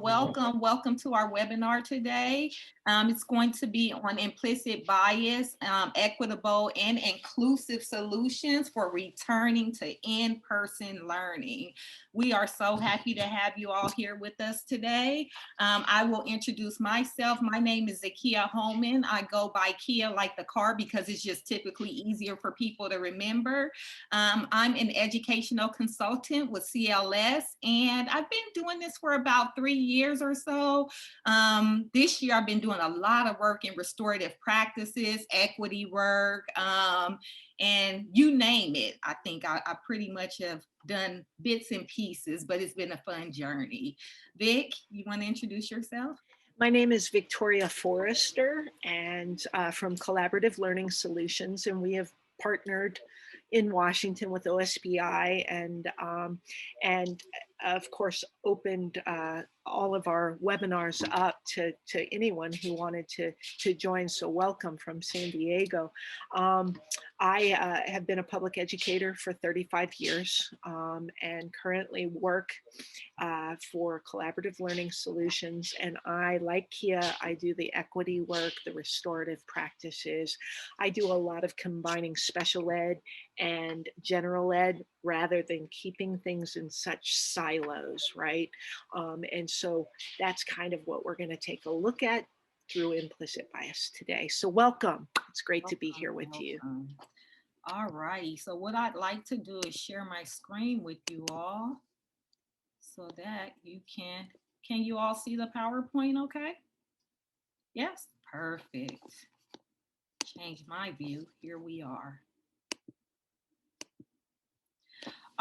Welcome to our webinar today. It's going to be on implicit bias, equitable and inclusive solutions for returning to in-person learning. We are so happy to have you all here with us today. I will introduce myself. My name is Zakia Holman. I go by Kia like the car because it's just typically easier for people to remember. I'm an educational consultant with CLS, and I've been doing this for about 3 years or so. This year, I've been doing a lot of work in restorative practices, equity work, and you name it. I think I pretty much have done bits and pieces, but it's been a fun journey. Vic, you want to introduce yourself? My name is Victoria Forrester, and from Collaborative Learning Solutions, and we have partnered in Washington with OSBI and of course opened all of our webinars up to anyone who wanted to join. So welcome from San Diego. I have been a public educator for 35 years and currently work for Collaborative Learning Solutions. And I, like Kia, I do the equity work, the restorative practices. I do a lot of combining special ed and general ed rather than keeping things in such silos, right? And so that's kind of what we're going to take a look at through implicit bias today. So welcome. It's great to be here with you. All righty. So what I'd like to do is share my screen with you all so that you can you all see the PowerPoint okay? Yes, perfect. Change my view. Here we are.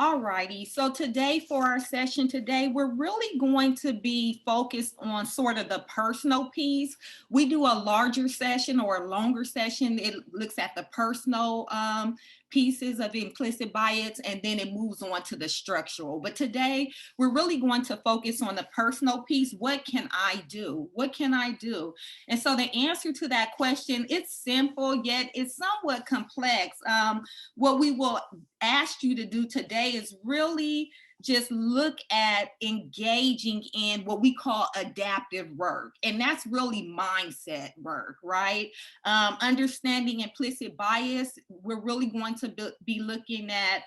All righty, so today for our session today, we're really going to be focused on sort of the personal piece. We do a larger session or a longer session. It looks at the personal pieces of implicit bias, and then it moves on to the structural. But today, we're really going to focus on the personal piece. What can I do? What can I do? And so the answer to that question, it's simple, yet it's somewhat complex. What we will ask you to do today is really just look at engaging in what we call adaptive work. And that's really mindset work, right? Understanding implicit bias, we're really going to be looking at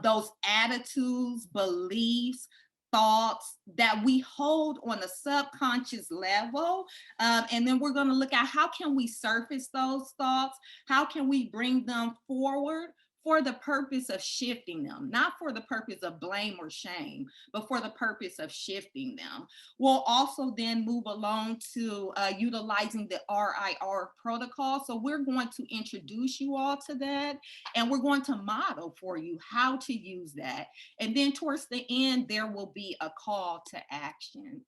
those attitudes, beliefs, thoughts that we hold on a subconscious level. And then we're going to look at how can we surface those thoughts? How can we bring them forward for the purpose of shifting them, not for the purpose of blame or shame, but for the purpose of shifting them. We'll also then move along to utilizing the RIR protocol. So we're going to introduce you all to that, and we're going to model for you how to use that. And then towards the end, there will be a call to action.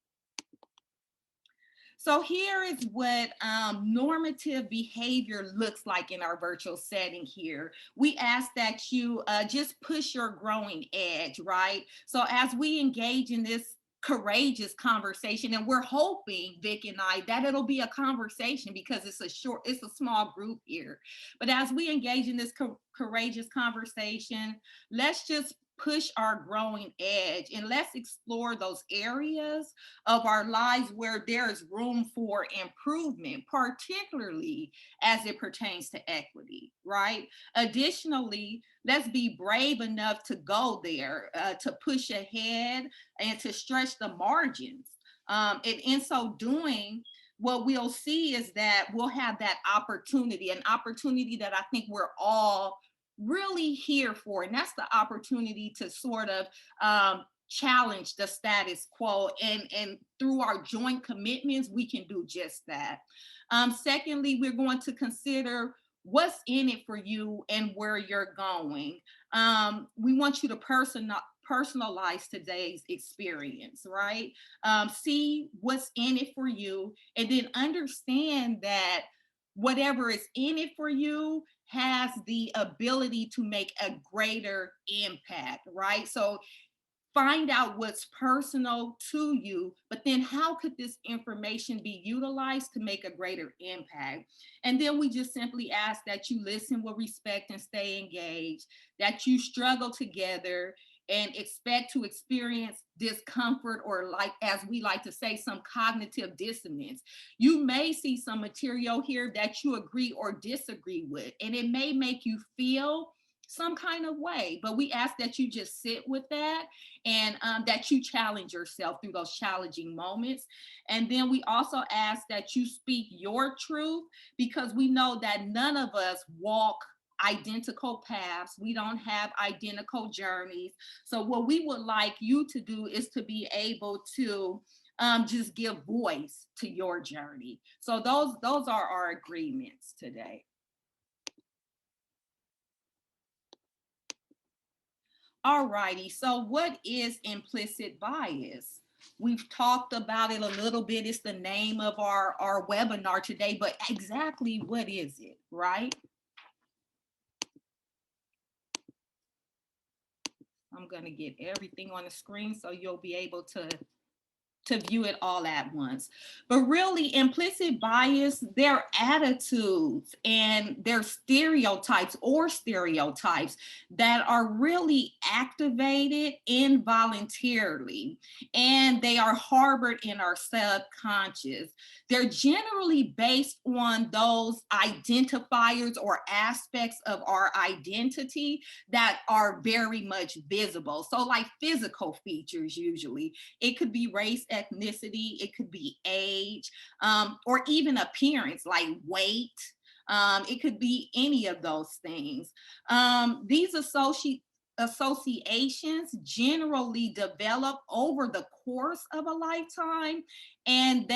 So here is what normative behavior looks like in our virtual setting here. We ask that you just push your growing edge, right? So as we engage in this courageous conversation, and we're hoping, Vic and I, that it'll be a conversation because it's a small group here. But as we engage in this courageous conversation, let's just push our growing edge and let's explore those areas of our lives where there is room for improvement, particularly as it pertains to equity, right? Additionally, let's be brave enough to go there, to push ahead and to stretch the margins. And in so doing, what we'll see is that we'll have that opportunity, an opportunity that I think we're all really here for, and that's the opportunity to sort of challenge the status quo, and through our joint commitments we can do just that. Secondly, we're going to consider what's in it for you and where you're going. We want you to personalize today's experience, right? See what's in it for you, and then understand that whatever is in it for you has the ability to make a greater impact, right? So find out what's personal to you, but then how could this information be utilized to make a greater impact? And then we just simply ask that you listen with respect and stay engaged, that you struggle together, and expect to experience discomfort, or, like as we like to say, some cognitive dissonance. You may see some material here that you agree or disagree with, and it may make you feel some kind of way, but we ask that you just sit with that, and that you challenge yourself through those challenging moments. And then we also ask that you speak your truth, because we know that none of us walk identical paths. We don't have identical journeys. So what we would like you to do is to be able to just give voice to your journey. So those are our agreements today. All righty. So what is implicit bias? We've talked about it a little bit. It's the name of our webinar today, but exactly what is it, right? I'm going to get everything on the screen so you'll be able to view it all at once. But really, implicit bias, their attitudes and their stereotypes that are really activated involuntarily, and they are harbored in our subconscious. They're generally based on those identifiers or aspects of our identity that are very much visible. So like physical features, usually it could be race, ethnicity, it could be age, or even appearance like weight. It could be any of those things. These associations generally develop over the course of a lifetime, and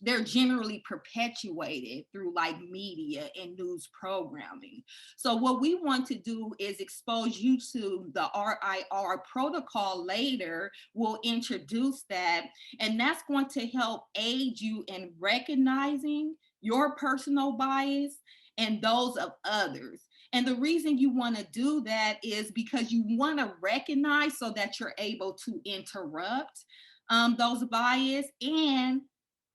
they're generally perpetuated through like media and news programming. So what we want to do is expose you to the RIR protocol later. We'll introduce that, and that's going to help aid you in recognizing your personal bias and those of others. And the reason you want to do that is because you want to recognize so that you're able to interrupt those bias, and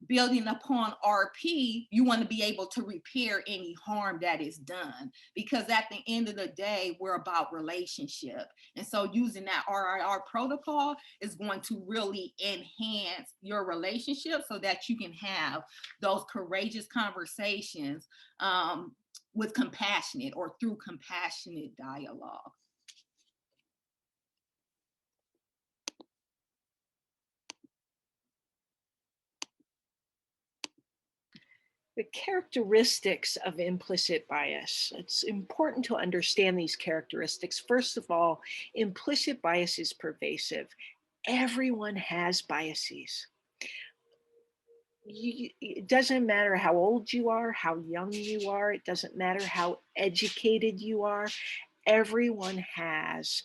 building upon RP, you want to be able to repair any harm that is done, because at the end of the day, we're about relationship. And so using that RIR protocol is going to really enhance your relationship so that you can have those courageous conversations with compassionate or through compassionate dialogue. The characteristics of implicit bias. It's important to understand these characteristics. First of all, implicit bias is pervasive. Everyone has biases. It doesn't matter how old you are, how young you are, it doesn't matter how educated you are, everyone has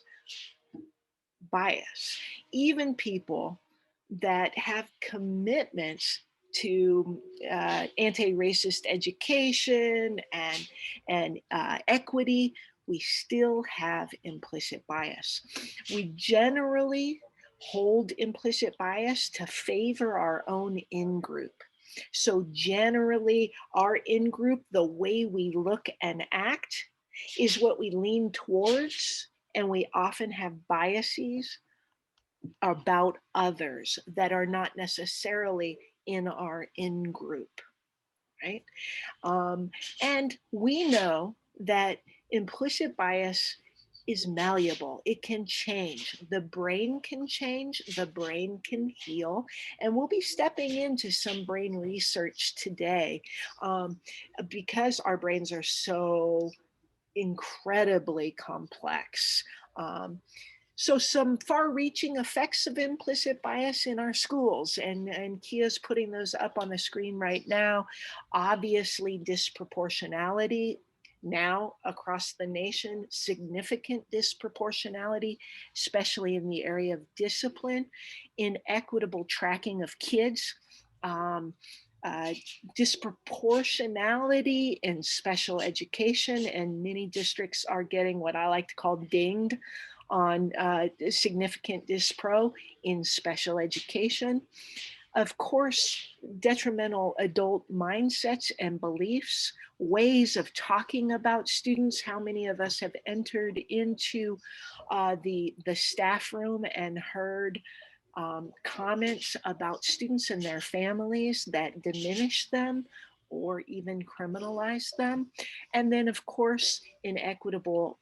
bias. Even people that have commitments to anti-racist education and equity, we still have implicit bias. We generally hold implicit bias to favor our own in-group. So generally, our in-group, the way we look and act, is what we lean towards, and we often have biases about others that are not necessarily in our in-group, right? And we know that implicit bias is malleable. It can change. The brain can change. The brain can heal. And we'll be stepping into some brain research today because our brains are so incredibly complex. So some far-reaching effects of implicit bias in our schools, and Kia's putting those up on the screen right now. Obviously, disproportionality now across the nation, significant disproportionality, especially in the area of discipline, inequitable tracking of kids, disproportionality in special education, and many districts are getting what I like to call dinged on significant dispro in special education. Of course, detrimental adult mindsets and beliefs, ways of talking about students. How many of us have entered into the staff room and heard comments about students and their families that diminish them or even criminalize them? And then, of course, inequitable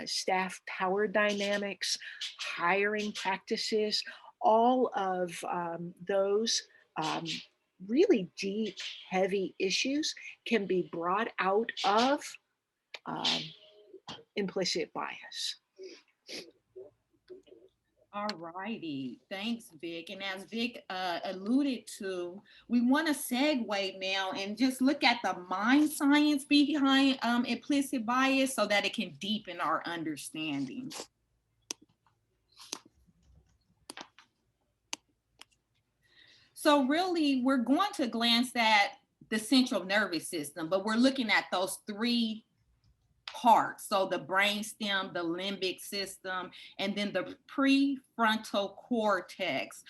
staff power dynamics, hiring practices, all of those um, really deep, heavy issues can be brought out of um, implicit bias. All righty. Thanks, Vic. And as Vic alluded to, we want to segue now and just look at the mind science behind implicit bias so that it can deepen our understanding. So really, we're going to glance at the central nervous system, but we're looking at those three parts. So the brainstem, the limbic system, and then the prefrontal cortex.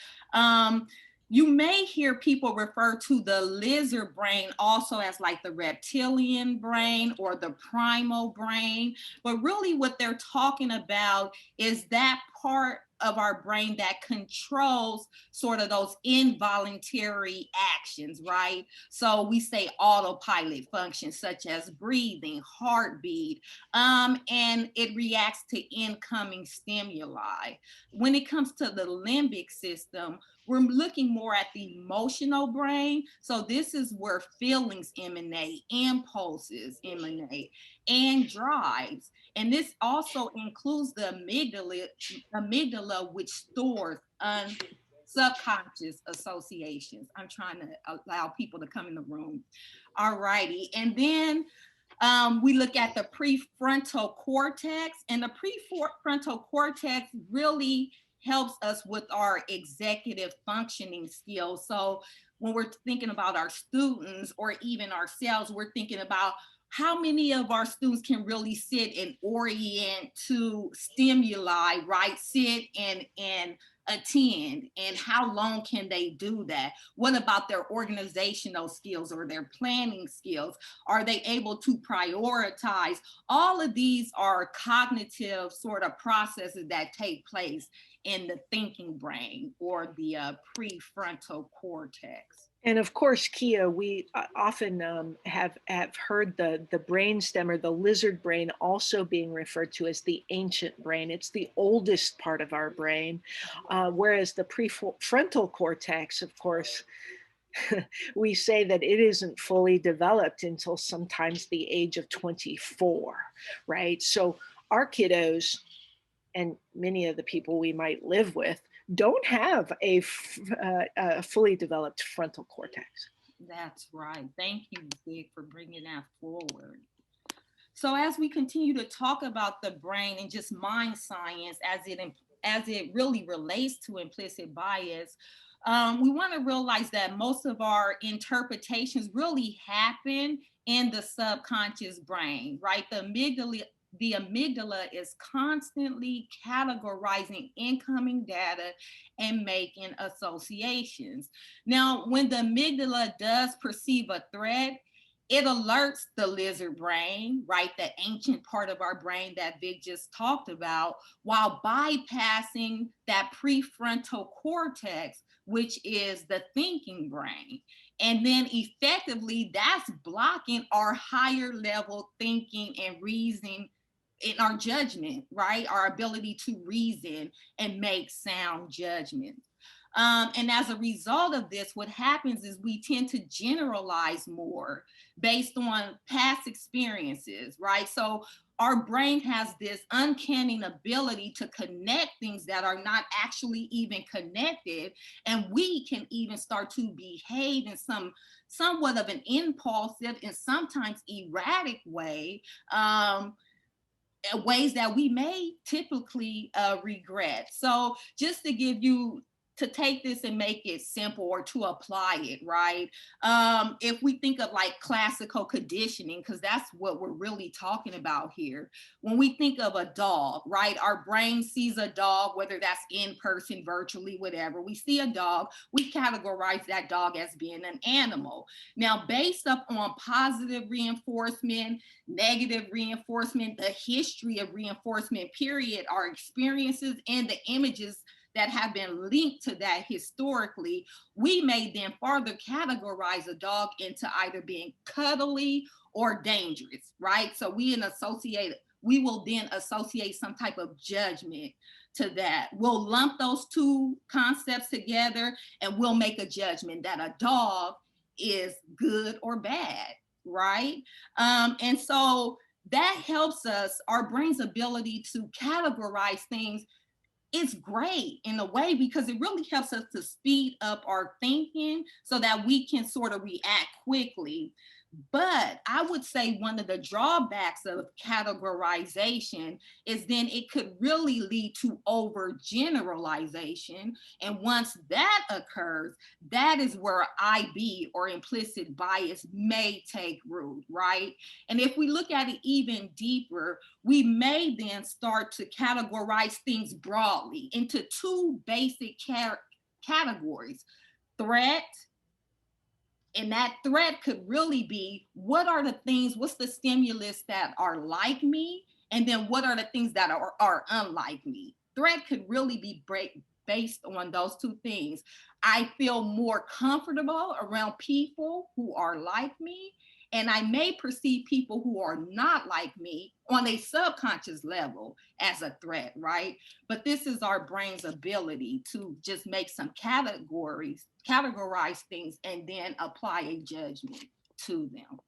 You may hear people refer to the lizard brain also as like the reptilian brain or the primal brain, but really what they're talking about is that part of our brain that controls sort of those involuntary actions, right? So we say autopilot functions such as breathing, heartbeat, and it reacts to incoming stimuli. When it comes to the limbic system, we're looking more at the emotional brain. So this is where feelings emanate, impulses emanate, and drives. And this also includes the amygdala, which stores subconscious associations. I'm trying to allow people to come in the room. All righty. And then we look at the prefrontal cortex, and the prefrontal cortex really helps us with our executive functioning skills. So when we're thinking about our students or even ourselves, we're thinking about how many of our students can really sit and orient to stimuli, right? Sit and attend, and how long can they do that? What about their organizational skills or their planning skills? Are they able to prioritize? All of these are cognitive sort of processes that take place in the thinking brain or the prefrontal cortex. And of course, Kia, we often have heard the brainstem or the lizard brain also being referred to as the ancient brain. It's the oldest part of our brain, whereas the prefrontal cortex, of course, we say that it isn't fully developed until sometimes the age of 24, right? So our kiddos and many of the people we might live with don't have a fully developed frontal cortex. That's right. Thank you, Vic, for bringing that forward. So as we continue to talk about the brain and just mind science as it really relates to implicit bias, we want to realize that most of our interpretations really happen in the subconscious brain, right? The amygdala is constantly categorizing incoming data and making associations. Now, when the amygdala does perceive a threat, it alerts the lizard brain, right? The ancient part of our brain that Vic just talked about, while bypassing that prefrontal cortex, which is the thinking brain. And then effectively, that's blocking our higher level thinking and reasoning in our judgment, right? Our ability to reason and make sound judgments. And as a result of this, what happens is we tend to generalize more based on past experiences, right? So our brain has this uncanny ability to connect things that are not actually even connected. And we can even start to behave in somewhat of an impulsive and sometimes erratic way, ways that we may typically regret. So just to give you to take this and make it simple or to apply it, right? If we think of like classical conditioning, because that's what we're really talking about here. When we think of a dog, right? Our brain sees a dog, whether that's in person, virtually, whatever. We see a dog, we categorize that dog as being an animal. Now, based upon positive reinforcement, negative reinforcement, the history of reinforcement, period, our experiences and the images that have been linked to that historically, we may then further categorize a dog into either being cuddly or dangerous, right? So we will then associate some type of judgment to that. We'll lump those two concepts together and we'll make a judgment that a dog is good or bad, right? And so that helps us, our brain's ability to categorize things is great in a way because it really helps us to speed up our thinking so that we can sort of react quickly. But I would say one of the drawbacks of categorization is then it could really lead to overgeneralization. And once that occurs, that is where IB or implicit bias may take root, right? And if we look at it even deeper, we may then start to categorize things broadly into two basic categories: threat. And that threat could really be, what are the things, what's the stimulus that are like me? And then what are the things that are unlike me? Threat could really be based on those two things. I feel more comfortable around people who are like me, and I may perceive people who are not like me on a subconscious level as a threat, right? But this is our brain's ability to just make some categorize things and then apply a judgment to them.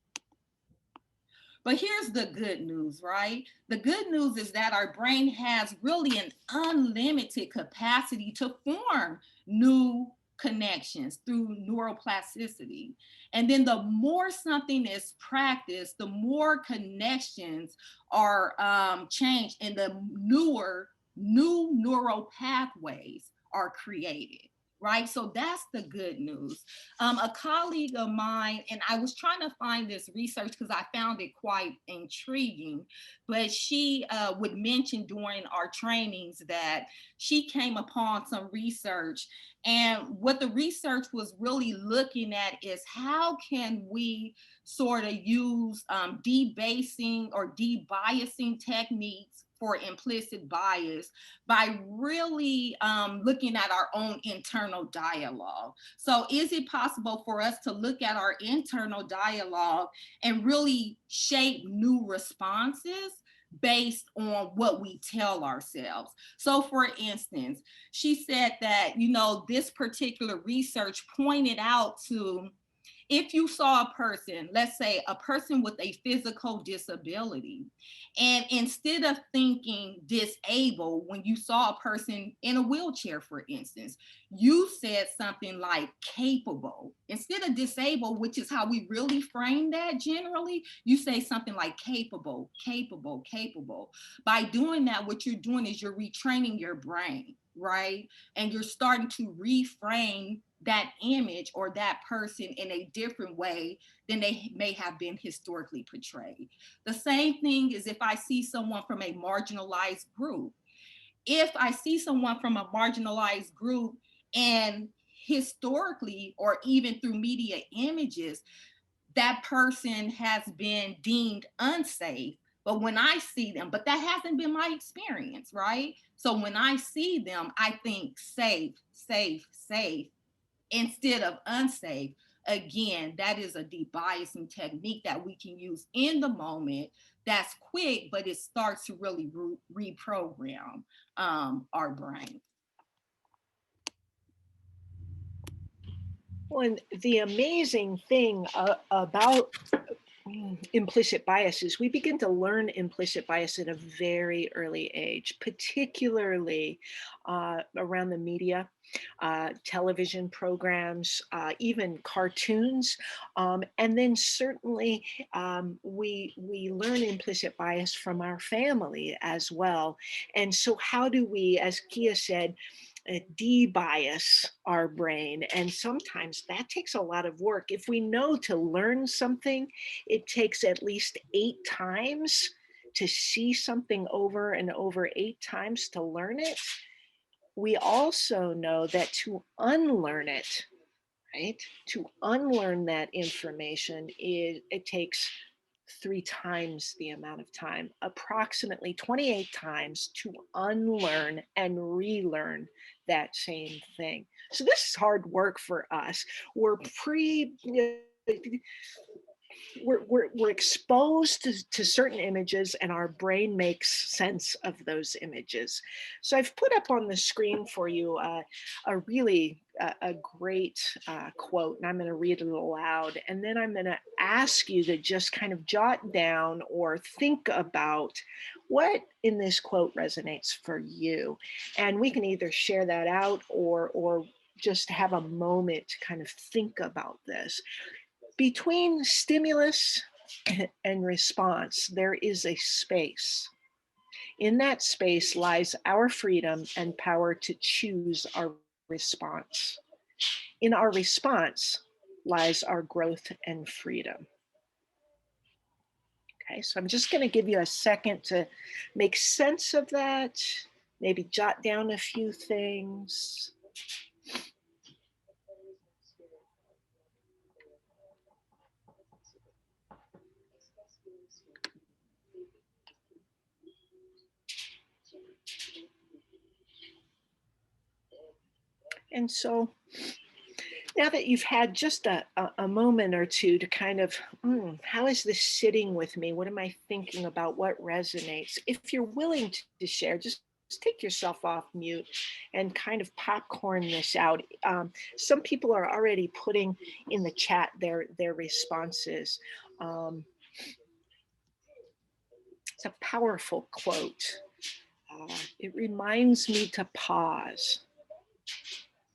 But here's the good news, right? The good news is that our brain has really an unlimited capacity to form new connections through neuroplasticity. And then the more something is practiced, the more connections are changed and the new neural pathways are created. Right. So that's the good news. A colleague of mine, and I was trying to find this research because I found it quite intriguing, but she would mention during our trainings that she came upon some research. And what the research was really looking at is how can we sort of use debasing or debiasing techniques for implicit bias by really looking at our own internal dialogue. So is it possible for us to look at our internal dialogue and really shape new responses based on what we tell ourselves? So for instance, she said that, this particular research pointed out to, if you saw a person, let's say a person with a physical disability, and instead of thinking disabled, when you saw a person in a wheelchair, for instance, you said something like capable. Instead of disabled, which is how we really frame that generally, you say something like capable, capable, capable. By doing that, what you're doing is you're retraining your brain, right? And you're starting to reframe that image or that person in a different way than they may have been historically portrayed. The same thing is if I see someone from a marginalized group. If I see someone from a marginalized group and historically or even through media images, that person has been deemed unsafe. But when I see them, but that hasn't been my experience, right? So when I see them, I think safe, safe, safe, instead of unsafe. Again, that is a debiasing technique that we can use in the moment. That's quick, but it starts to really reprogram our brain. Well, and the amazing thing about implicit biases, we begin to learn implicit bias at a very early age, particularly around the media, television programs, even cartoons. And then certainly we learn implicit bias from our family as well. And so how do we, as Kia said, de-bias our brain. And sometimes that takes a lot of work. If we know to learn something, it takes at least 8 times to see something over and over, 8 times to learn it. We also know that to unlearn it, right? To unlearn that information, it takes 3 times the amount of time, approximately 28 times to unlearn and relearn that same thing. So this is hard work for us. We're exposed to certain images, and our brain makes sense of those images. So I've put up on the screen for you a really a great quote, and I'm going to read it aloud, and then I'm going to ask you to just kind of jot down or think about what in this quote resonates for you. And we can either share that out or just have a moment to kind of think about this. Between stimulus and response, there is a space. In that space lies our freedom and power to choose our response. In our response lies our growth and freedom. Okay, so I'm just going to give you a second to make sense of that, maybe jot down a few things. And so now that you've had just a moment or two to kind of, how is this sitting with me? What am I thinking about? What resonates? If you're willing to share, just take yourself off mute and kind of popcorn this out. Some people are already putting in the chat their responses. It's a powerful quote. It reminds me to pause.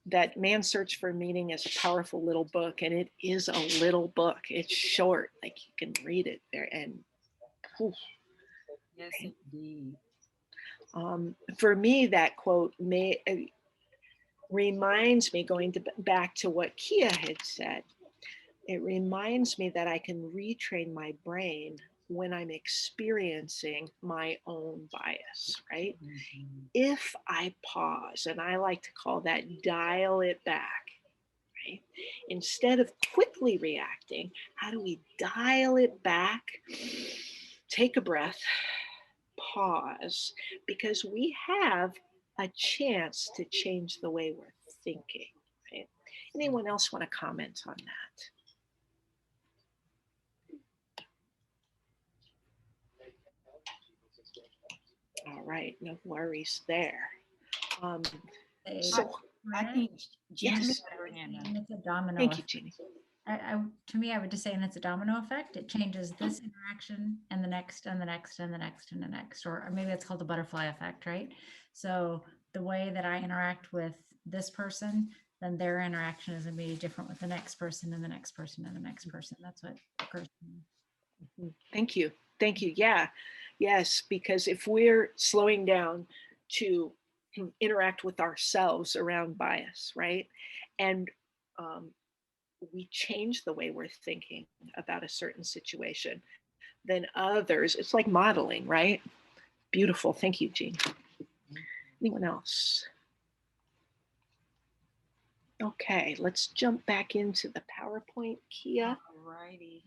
That Man's Search for Meaning is a powerful little book, and it is a little book. It's short, like you can read it there, and yes, indeed. For me, that quote reminds me, going back to what Kia had said, it reminds me that I can retrain my brain when I'm experiencing my own bias, right? Mm-hmm. If I pause, and I like to call that dial it back, right? Instead of quickly reacting, how do we dial it back? Take a breath, pause, because we have a chance to change the way we're thinking, right? Anyone else want to comment on that? All right, no worries there. So I think yes. It's a domino. Thank you, Jeannie. To me, I would just say, and it's a domino effect. It changes this interaction and the next and the next and the next and the next, or maybe it's called the butterfly effect, right? So the way that I interact with this person, then their interaction is going to be different with the next person and the next person and the next person. That's what occurs. Thank you. Thank you. Yeah. Yes, because if we're slowing down to interact with ourselves around bias, right? And we change the way we're thinking about a certain situation, then others, it's like modeling, right? Beautiful. Thank you, Jean. Anyone else? Okay, let's jump back into the PowerPoint, Kia. All righty.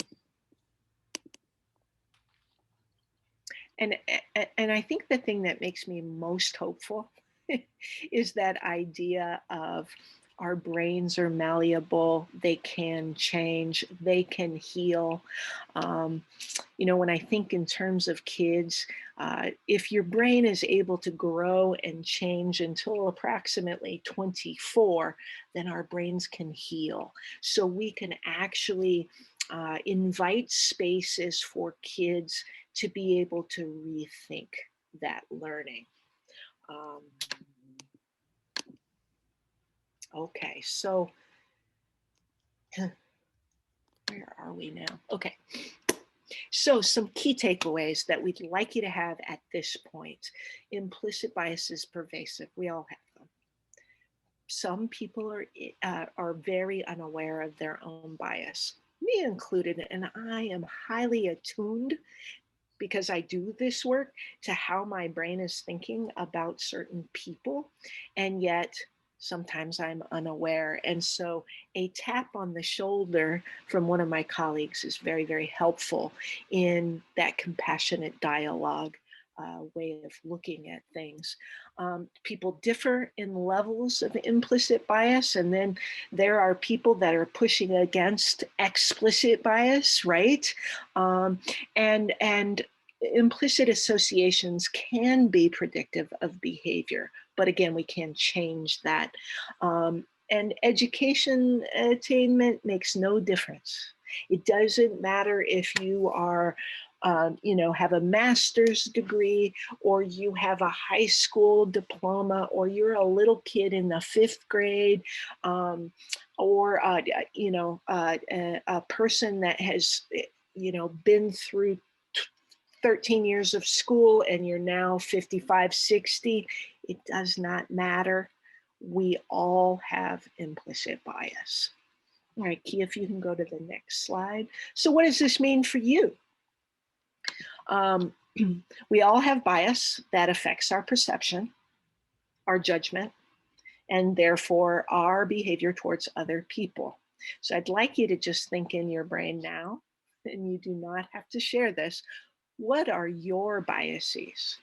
And I think the thing that makes me most hopeful is that idea of our brains are malleable, they can change, they can heal. When I think in terms of kids, if your brain is able to grow and change until approximately 24, then our brains can heal. So we can actually invite spaces for kids to be able to rethink that learning. Okay, so where are we now? Okay, so some key takeaways that we'd like you to have at this point. Implicit bias is pervasive. We all have them. some people are very unaware of their own bias, me included, and I am highly attuned because I do this work to how my brain is thinking about certain people, and yet sometimes I'm unaware. And so a tap on the shoulder from one of my colleagues is very, very helpful in that compassionate dialogue way of looking at things. People differ in levels of implicit bias, and then there are people that are pushing against explicit bias, right? And implicit associations can be predictive of behavior, but again, we can change that. And education attainment makes no difference. It doesn't matter if you are have a master's degree, or you have a high school diploma, or you're a little kid in the 5th grade, or a person that has been through 13 years of school and you're now 55, 60. It does not matter. We all have implicit bias. All right, Kia, if you can go to the next slide. So what does this mean for you? We all have bias that affects our perception, our judgment, and therefore our behavior towards other people. So I'd like you to just think in your brain now, and you do not have to share this. What are your biases?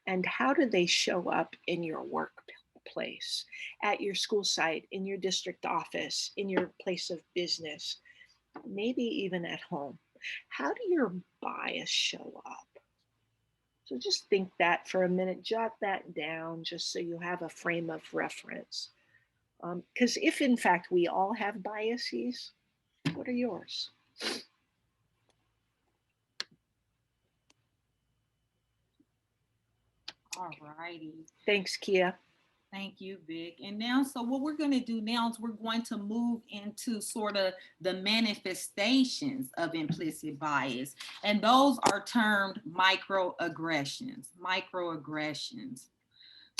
And how do they show up in your workplace, at your school site, in your district office, in your place of business, maybe even at home? How do your bias show up? So just think that for a minute, jot that down just so you have a frame of reference. Because if in fact we all have biases, what are yours? All righty. Thanks, Kia. Thank you, Vic. And now, so what we're going to do now is we're going to move into sort of the manifestations of implicit bias. And those are termed microaggressions. Microaggressions.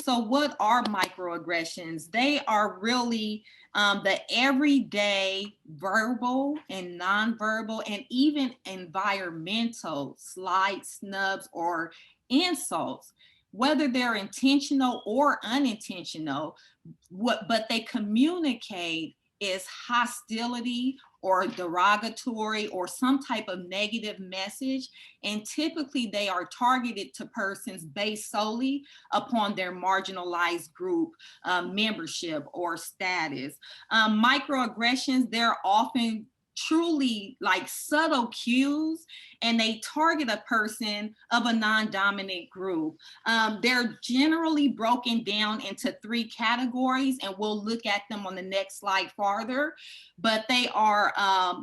So what are microaggressions? They are really the everyday verbal and nonverbal and even environmental slights, snubs, or insults, whether they're intentional or unintentional, but they communicate is hostility or derogatory or some type of negative message. And typically they are targeted to persons based solely upon their marginalized group membership or status. Microaggressions, they're often truly like subtle cues, and they target a person of a non-dominant group. They're generally broken down into 3 categories, and we'll look at them on the next slide farther, but they are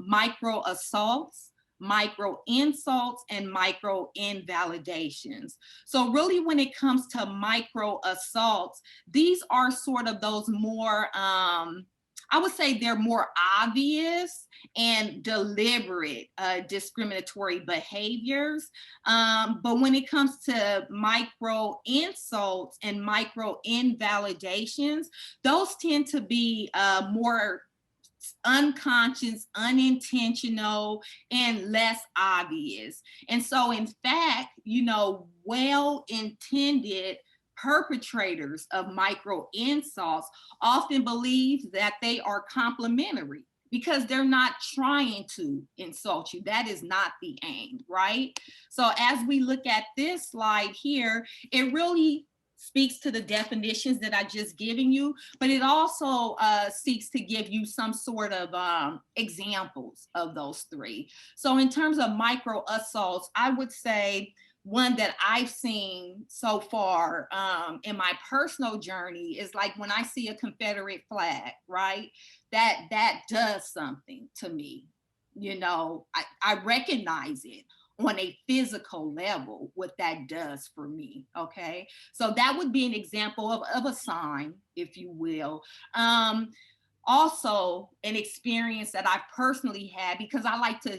micro assaults, micro insults, and micro invalidations. So really when it comes to micro assaults, these are sort of those more, I would say they're more obvious and deliberate discriminatory behaviors. But when it comes to micro insults and micro invalidations, those tend to be more unconscious, unintentional, and less obvious. And so in fact, well-intended perpetrators of micro insults often believe that they are complimentary because they're not trying to insult you. That is not the aim, right? So as we look at this slide here, it really speaks to the definitions that I just given you, but it also seeks to give you some sort of examples of those 3. So in terms of micro assaults, I would say one that I've seen so far in my personal journey is like when I see a Confederate flag, right? That does something to me. I recognize it on a physical level, what that does for me, okay? So that would be an example of a sign, if you will. Also, an experience that I personally had, because I like to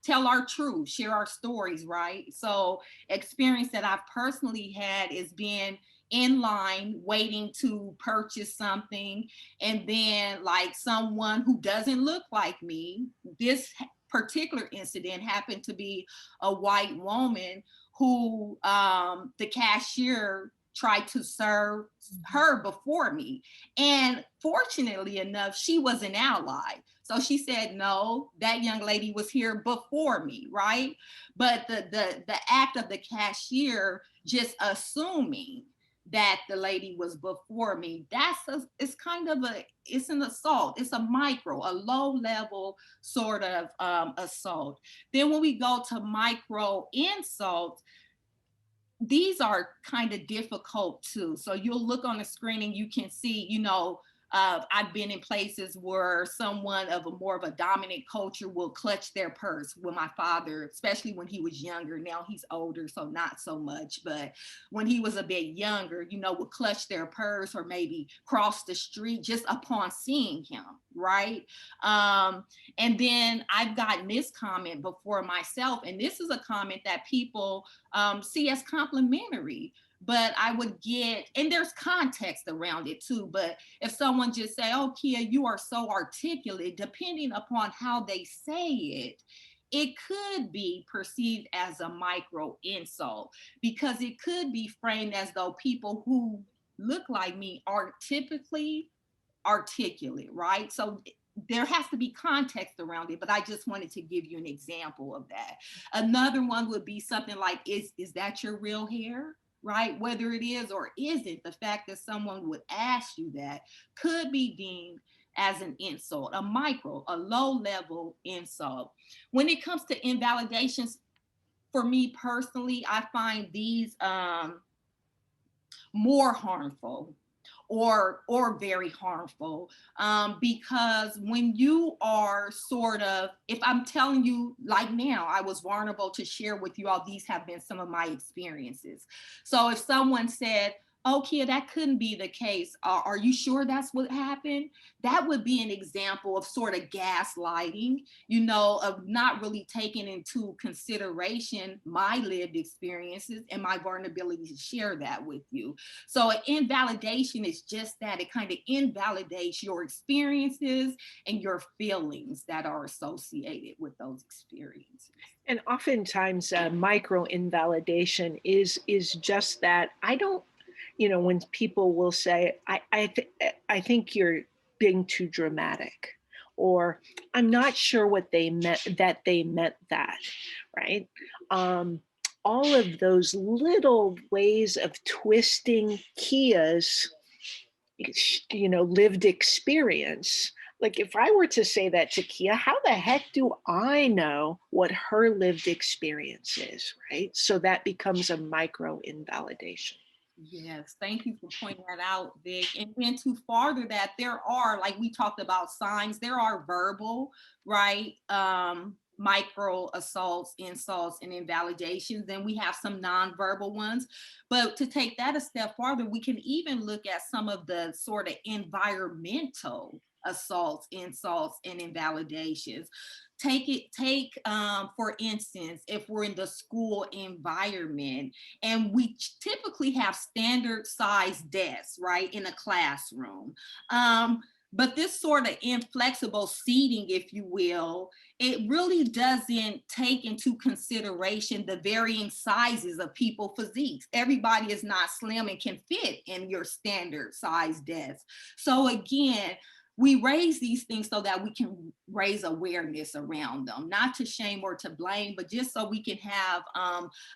tell our truth, share our stories, right? So experience that I've personally had is being in line waiting to purchase something, and then like someone who doesn't look like me. This particular incident happened to be a white woman who the cashier tried to serve her before me. And fortunately enough, she was an ally. So she said, no, that young lady was here before me, right? But the act of the cashier just assuming that the lady was before me, it's kind of it's an assault. It's a micro, a low level sort of assault. Then when we go to micro insults, these are kind of difficult too. So you'll look on the screen and you can see, I've been in places where someone of a more of a dominant culture will clutch their purse. When my father, especially when he was younger, now he's older, so not so much, but when he was a bit younger, would clutch their purse or maybe cross the street just upon seeing him, right? And then I've gotten this comment before myself, and this is a comment that people see as complimentary, but I would get, and there's context around it too, but if someone just say, oh, Kia, you are so articulate, depending upon how they say it could be perceived as a micro insult, because it could be framed as though people who look like me aren't typically articulate, right? So there has to be context around it, but I just wanted to give you an example of that. Another one would be something like, is that your real hair? Right? Whether it is or isn't, the fact that someone would ask you that could be deemed as an insult, a micro, a low level insult. When it comes to invalidations, for me personally, I find these more harmful or very harmful, because when you are sort of, if I'm telling you, like now, I was vulnerable to share with you all, these have been some of my experiences. So if someone said, oh, Kia, that couldn't be the case, are you sure that's what happened? That would be an example of sort of gaslighting, of not really taking into consideration my lived experiences and my vulnerability to share that with you. So an invalidation is just that. It kind of invalidates your experiences and your feelings that are associated with those experiences. And oftentimes micro invalidation is just that. I don't, when people will say, I think you're being too dramatic, or I'm not sure what they meant, that right? All of those little ways of twisting Kia's, lived experience. Like if I were to say that to Kia, how the heck do I know what her lived experience is, right? So that becomes a micro invalidation. Yes, thank you for pointing that out, Vic. And then to farther that, there are, like we talked about signs, there are verbal, right? Micro assaults, insults, and invalidations. Then we have some nonverbal ones. But to take that a step farther, we can even look at some of the sort of environmental assaults, insults, and invalidations. For instance, if we're in the school environment and we typically have standard size desks, right, in a classroom. But this sort of inflexible seating, if you will, it really doesn't take into consideration the varying sizes of people's physiques. Everybody is not slim and can fit in your standard size desk. So again, we raise these things so that we can raise awareness around them, not to shame or to blame, but just so we can have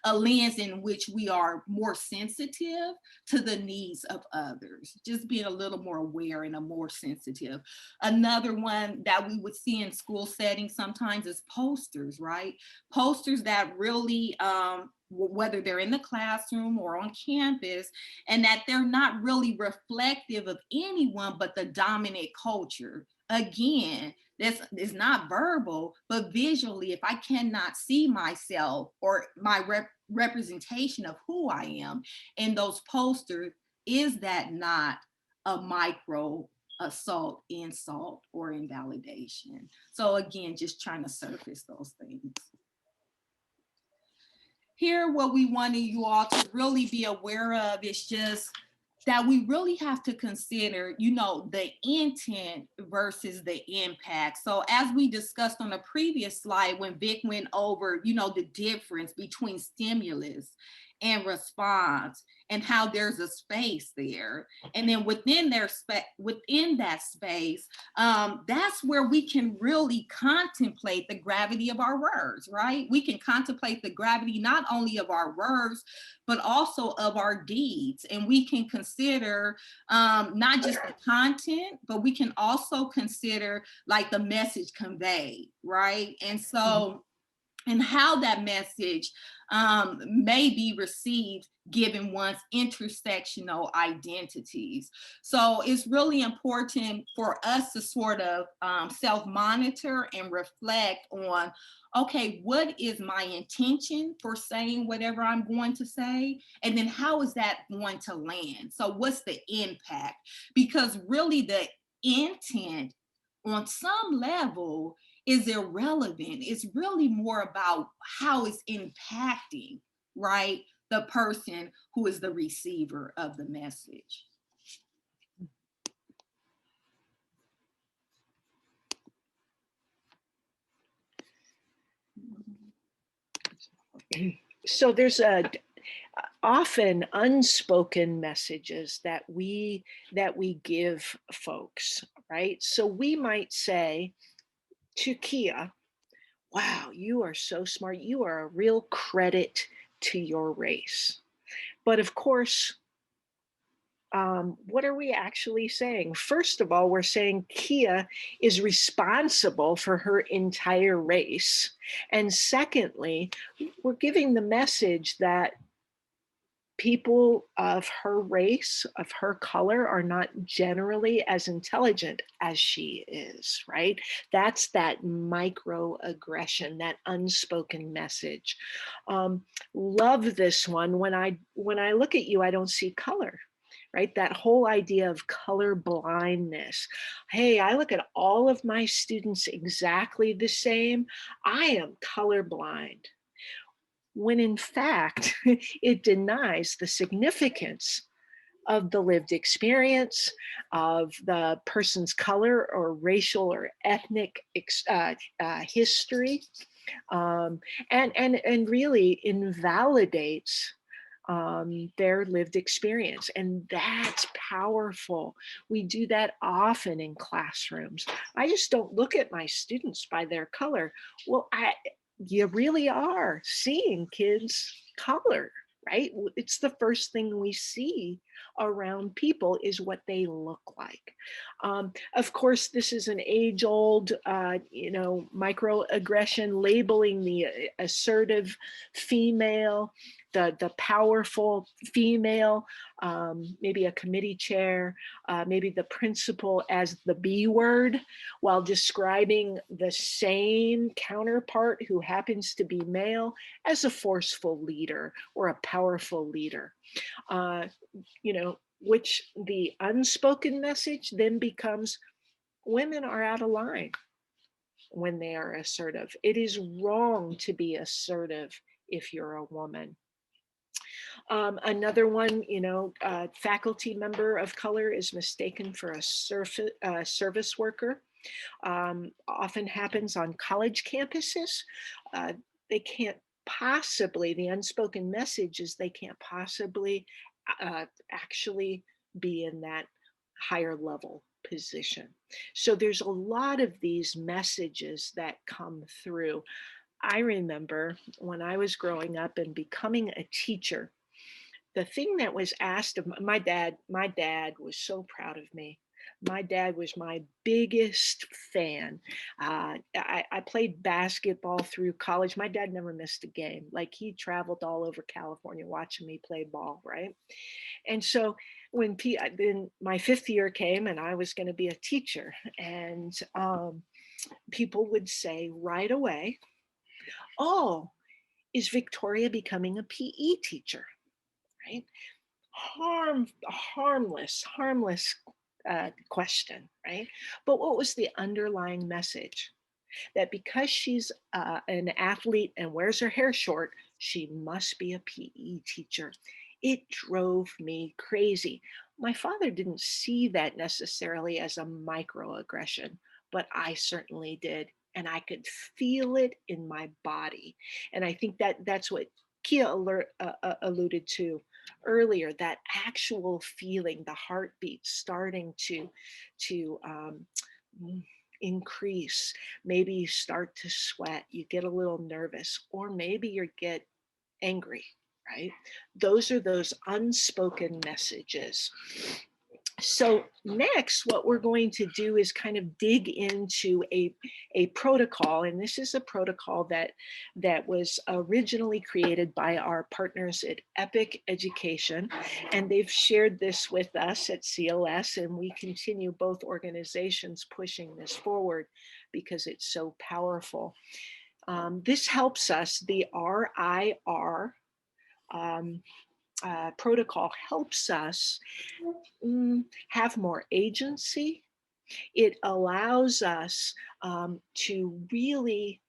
a lens in which we are more sensitive to the needs of others, just being a little more aware and a more sensitive. Another one that we would see in school settings sometimes is posters, right? Posters that really, whether they're in the classroom or on campus, and that they're not really reflective of anyone but the dominant culture. Again, this is not verbal, but visually, if I cannot see myself or my representation of who I am in those posters, is that not a micro assault, insult, or invalidation? So again, just trying to surface those things. here, what we wanted you all to really be aware of is just that we really have to consider, you know, the intent versus the impact. So as we discussed on the previous slide, when Vic went over, you know, the difference between stimulus and response and how there's a space there. And then within that space, that's where we can really contemplate the gravity of our words, right? We can contemplate the gravity not only of our words, but also of our deeds. And we can consider not just the content, but we can also consider like the message conveyed, right? And so, and how that message may be received given one's intersectional identities. So it's really important for us to sort of self-monitor and reflect on, okay, what is my intention for saying whatever I'm going to say? And then how is that going to land? So what's the impact? Because really the intent on some level is irrelevant. It's really more about how it's impacting, right, the person who is the receiver of the message. So there's often unspoken messages that we give folks, right? So we might say to Kia, wow, you are so smart. You are a real credit to your race. But of course, what are we actually saying? First of all, we're saying Kia is responsible for her entire race. And secondly, we're giving the message that people of her race, of her color, are not generally as intelligent as she is, right? That's that microaggression, that unspoken message. Love this one. When I look at you, I don't see color. Right? That whole idea of color blindness. Hey, I look at all of my students exactly the same. I am colorblind. When in fact, it denies the significance of the lived experience of the person's color or racial or ethnic history, and really invalidates their lived experience. And that's powerful. We do that often in classrooms. I just don't look at my students by their color. Well, you really are seeing kids' color, right? It's the first thing we see around people is what they look like. Of course, this is an age-old, microaggression, labeling the assertive female, the powerful female, maybe a committee chair, maybe the principal as the B word, while describing the same counterpart who happens to be male as a forceful leader or a powerful leader. Which the unspoken message then becomes, women are out of line when they are assertive. It is wrong to be assertive if you're a woman. Another one, faculty member of color is mistaken for a service worker. Often happens on college campuses. They can't possibly, the unspoken message is they can't possibly actually be in that higher level position. So there's a lot of these messages that come through. I remember when I was growing up and becoming a teacher, the thing that was asked of my dad was so proud of me. My dad was my biggest fan. I played basketball through college. My dad never missed a game. Like, he traveled all over California watching me play ball, right? And so when then my fifth year came and I was going to be a teacher, and people would say right away, oh, is Victoria becoming a PE teacher? Right? Harmless question, right? But what was the underlying message? That because she's an athlete and wears her hair short, She must be a PE teacher. It drove me crazy. My father didn't see that necessarily as a microaggression, but I certainly did. And I could feel it in my body. And I think that that's what Kia alluded to earlier, that actual feeling, the heartbeat starting to increase. Maybe you start to sweat, you get a little nervous, or maybe you get angry, right? Those are those unspoken messages. So next, what we're going to do is kind of dig into a protocol, and this is a protocol that was originally created by our partners at Epic Education, and they've shared this with us at CLS, and we continue, both organizations, pushing this forward because it's so powerful. This helps us, the RIR protocol helps us have more agency. It allows us to really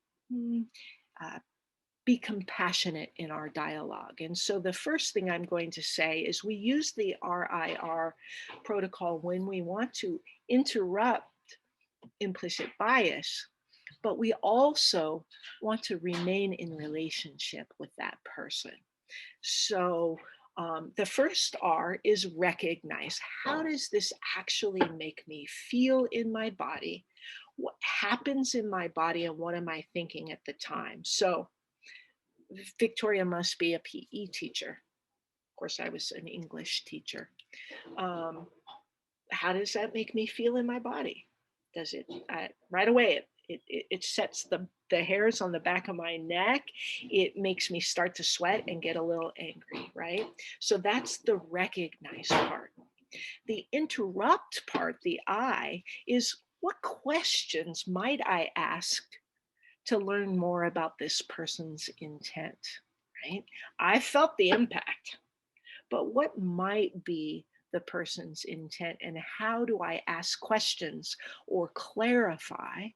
be compassionate in our dialogue. And so the first thing I'm going to say is we use the RIR protocol when we want to interrupt implicit bias, but we also want to remain in relationship with that person. So the first R is recognize. How does this actually make me feel in my body? What happens in my body and what am I thinking at the time? So Victoria must be a PE teacher. Of course, I was an English teacher. How does that make me feel in my body? Does it, right away, it sets the hairs on the back of my neck. It makes me start to sweat and get a little angry, right? So that's the recognize part. The interrupt part, the I, is what questions might I ask to learn more about this person's intent, right? I felt the impact, but what might be the person's intent, and how do I ask questions or clarify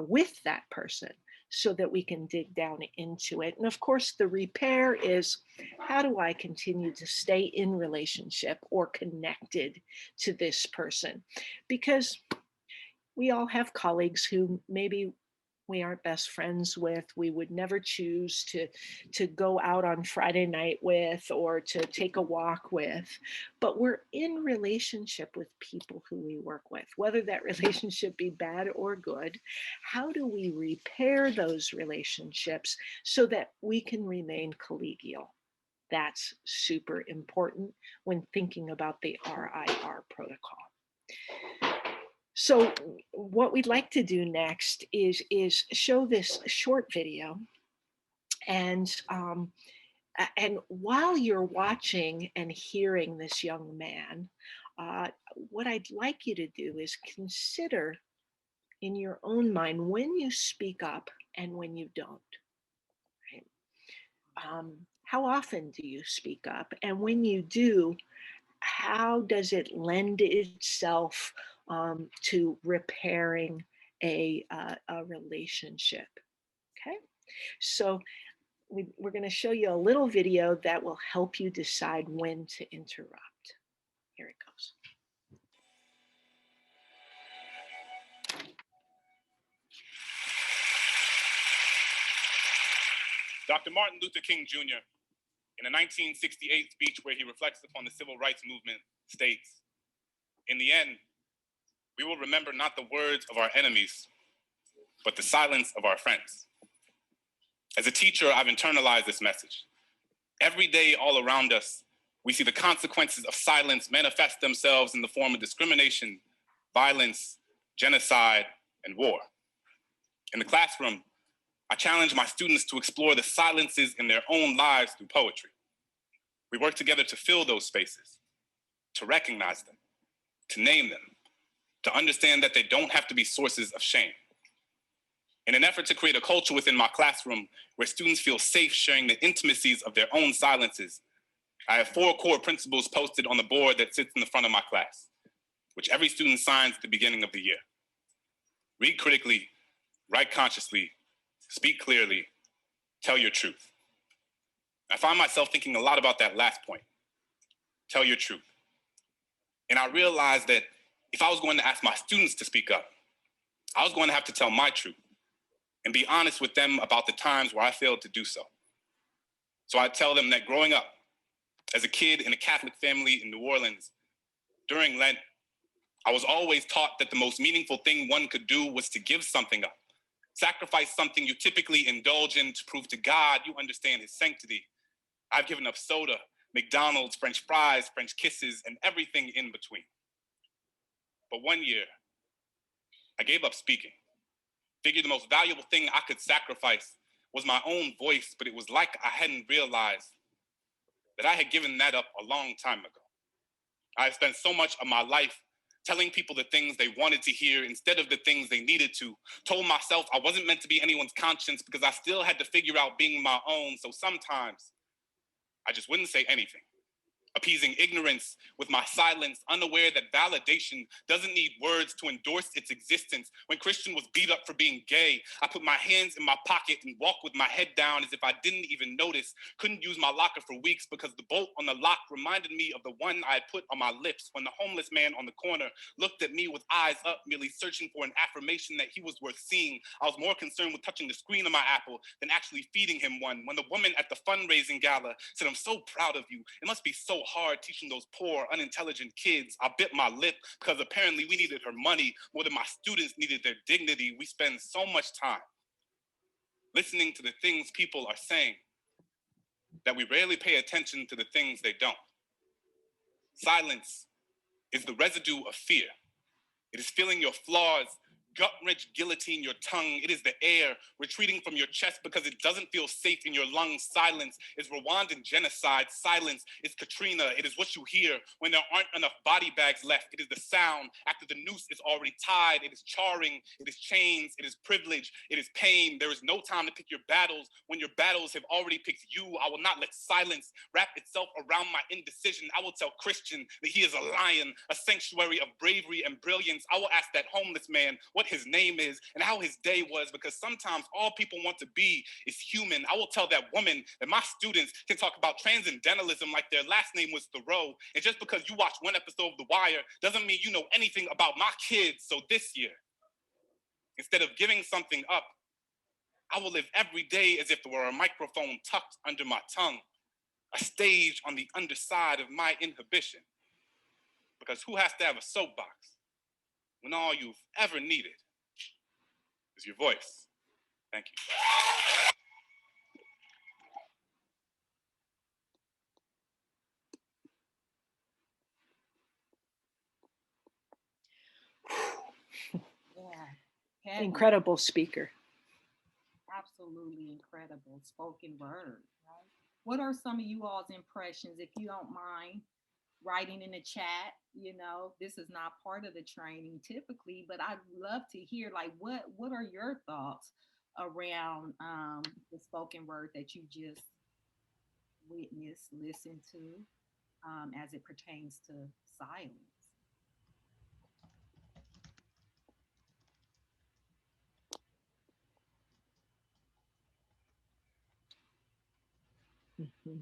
with that person so that we can dig down into it? And of course, the repair is, how do I continue to stay in relationship or connected to this person? Because we all have colleagues who maybe we aren't best friends with, we would never choose to go out on Friday night with, or to take a walk with, but we're in relationship with people who we work with, whether that relationship be bad or good. How do we repair those relationships so that we can remain collegial? That's super important when thinking about the RIR protocol. So what we'd like to do next is show this short video, and while you're watching and hearing this young man, what I'd like you to do is consider in your own mind when you speak up and when you don't. Right? How often do you speak up? And when you do, how does it lend itself to repairing a relationship? Okay, so we're going to show you a little video that will help you decide when to interrupt. Here it goes. Dr. Martin Luther King Jr., in a 1968 speech where he reflects upon the civil rights movement, states, "In the end, we will remember not the words of our enemies, but the silence of our friends." As a teacher, I've internalized this message. Every day, all around us, we see the consequences of silence manifest themselves in the form of discrimination, violence, genocide, and war. In the classroom, I challenge my students to explore the silences in their own lives through poetry. We work together to fill those spaces, to recognize them, to name them, to understand that they don't have to be sources of shame. In an effort to create a culture within my classroom where students feel safe sharing the intimacies of their own silences, I have 4 core principles posted on the board that sits in the front of my class, which every student signs at the beginning of the year. Read critically, write consciously, speak clearly, tell your truth. I find myself thinking a lot about that last point. Tell your truth. And I realized that if I was going to ask my students to speak up, I was going to have to tell my truth and be honest with them about the times where I failed to do so. So I tell them that growing up as a kid in a Catholic family in New Orleans, during Lent, I was always taught that the most meaningful thing one could do was to give something up, sacrifice something you typically indulge in to prove to God you understand his sanctity. I've given up soda, McDonald's, French fries, French kisses, and everything in between. But one year, I gave up speaking. Figured the most valuable thing I could sacrifice was my own voice, but it was like I hadn't realized that I had given that up a long time ago. I had spent so much of my life telling people the things they wanted to hear instead of the things they needed to. Told myself I wasn't meant to be anyone's conscience because I still had to figure out being my own. So sometimes I just wouldn't say anything, appeasing ignorance with my silence, unaware that validation doesn't need words to endorse its existence. When Christian was beat up for being gay, I put my hands in my pocket and walked with my head down as if I didn't even notice. Couldn't use my locker for weeks because the bolt on the lock reminded me of the one I had put on my lips when the homeless man on the corner looked at me with eyes up, merely searching for an affirmation that he was worth seeing. I was more concerned with touching the screen of my Apple than actually feeding him one. When the woman at the fundraising gala said, "I'm so proud of you. It must be so hard teaching those poor, unintelligent kids," I bit my lip because apparently we needed her money more than my students needed their dignity. We spend so much time listening to the things people are saying that we rarely pay attention to the things they don't. Silence is the residue of fear. It is feeling your flaws, gut-wrench guillotine your tongue. It is the air retreating from your chest because it doesn't feel safe in your lungs. Silence is Rwandan genocide. Silence is Katrina. It is what you hear when there aren't enough body bags left. It is the sound after the noose is already tied. It is charring. It is chains. It is privilege. It is pain. There is no time to pick your battles when your battles have already picked you. I will not let silence wrap itself around my indecision. I will tell Christian that he is a lion, a sanctuary of bravery and brilliance. I will ask that homeless man what his name is and how his day was, because sometimes all people want to be is human. I will tell that woman that my students can talk about transcendentalism like their last name was Thoreau. And just because you watch one episode of The Wire doesn't mean you know anything about my kids. So this year, instead of giving something up, I will live every day as if there were a microphone tucked under my tongue, a stage on the underside of my inhibition. Because who has to have a soapbox when all you've ever needed is your voice? Thank you. Yeah. Incredible speaker. Absolutely incredible spoken word, right? What are some of you all's impressions? If you don't mind writing in the chat, this is not part of the training typically, but I'd love to hear like what are your thoughts around the spoken word that you just witnessed, listened to, as it pertains to silence. Mm-hmm.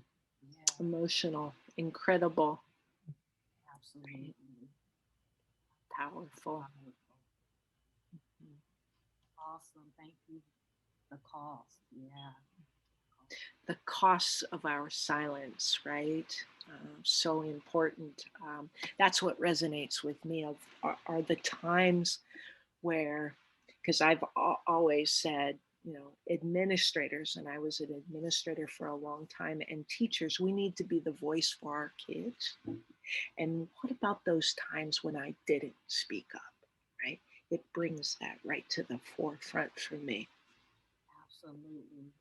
Yeah, Emotional, incredible, absolutely. powerful. Awesome. Thank you. The cost. Yeah. The costs of our silence, right? So important. That's what resonates with me are the times where, because I've always said, administrators, and I was an administrator for a long time, and teachers, we need to be the voice for our kids. And what about those times when I didn't speak up, right? It brings that right to the forefront for me. Absolutely.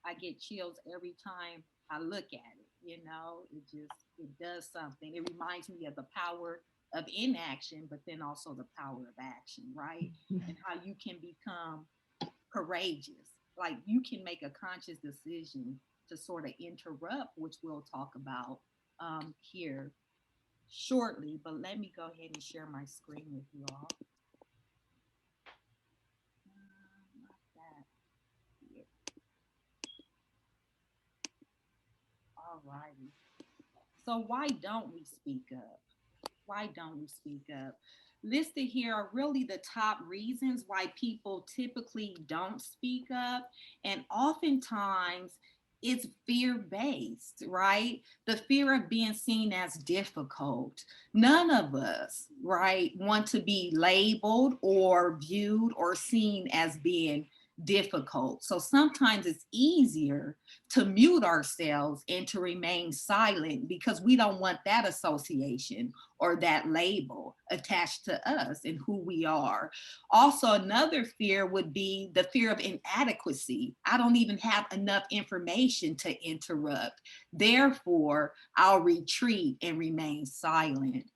I get chills every time I look at it. It does something. It reminds me of the power of inaction, but then also the power of action, right? And how you can become courageous. Like you can make a conscious decision to sort of interrupt, which we'll talk about here shortly. But let me go ahead and share my screen with you all. Not that. Yeah. All righty. So why don't we speak up? Why don't we speak up? Listed here are really the top reasons why people typically don't speak up. And oftentimes it's fear-based, right? The fear of being seen as difficult. None of us, right, want to be labeled or viewed or seen as being difficult. So sometimes it's easier to mute ourselves and to remain silent because we don't want that association or that label attached to us and who we are. Also, another fear would be the fear of inadequacy. I don't even have enough information to interrupt. Therefore, I'll retreat and remain silent.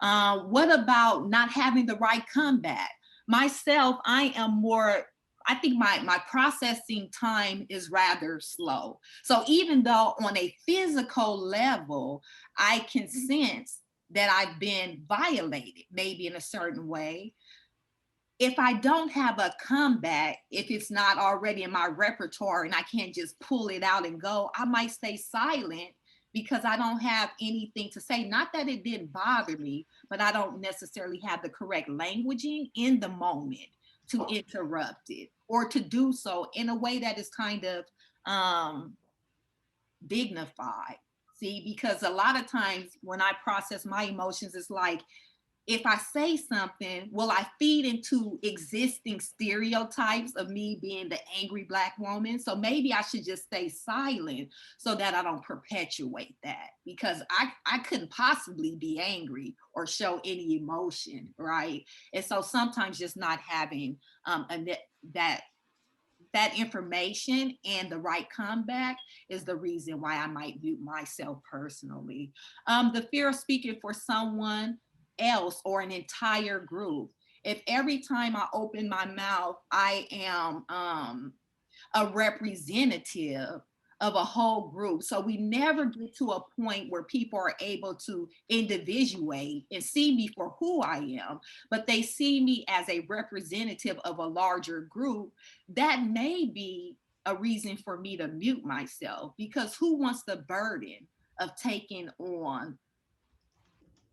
What about not having the right comeback? Myself, I think my processing time is rather slow. So even though on a physical level, I can sense that I've been violated, maybe in a certain way, if I don't have a comeback, if it's not already in my repertoire and I can't just pull it out and go, I might stay silent because I don't have anything to say. Not that it didn't bother me, but I don't necessarily have the correct languaging in the moment to interrupt it or to do so in a way that is kind of dignified. See, because a lot of times when I process my emotions, it's like, if I say something, will I feed into existing stereotypes of me being the angry Black woman? So maybe I should just stay silent so that I don't perpetuate that, because I couldn't possibly be angry or show any emotion, right? And so sometimes just not having that information and the right comeback is the reason why I might mute myself personally. The fear of speaking for someone else or an entire group. If every time I open my mouth, I am a representative of a whole group. So we never get to a point where people are able to individuate and see me for who I am, but they see me as a representative of a larger group. That may be a reason for me to mute myself, because who wants the burden of taking on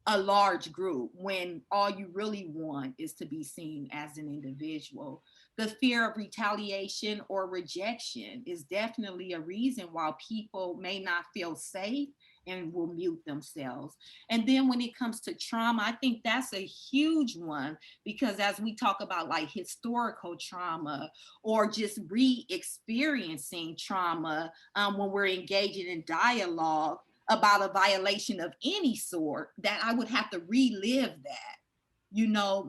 a large group when all you really want is to be seen as an individual? The fear of retaliation or rejection is definitely a reason why people may not feel safe and will mute themselves. And then when it comes to trauma, I think that's a huge one, because as we talk about like historical trauma or just re-experiencing trauma, when we're engaging in dialogue about a violation of any sort, that I would have to relive that,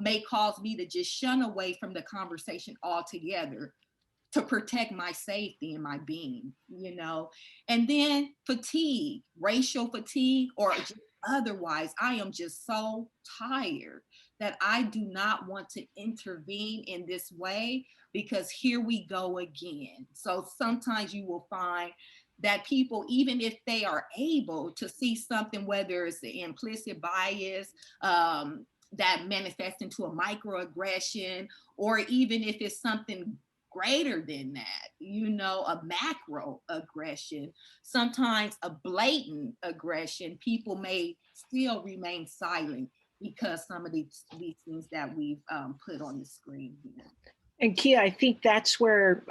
may cause me to just shun away from the conversation altogether to protect my safety and my being. And then fatigue, racial fatigue, or just otherwise, I am just so tired that I do not want to intervene in this way, because here we go again. So sometimes you will find that people, even if they are able to see something, whether it's the implicit bias that manifests into a microaggression, or even if it's something greater than that, a macro aggression, sometimes a blatant aggression, people may still remain silent because some of these things that we've put on the screen here. And Kia, I think that's where,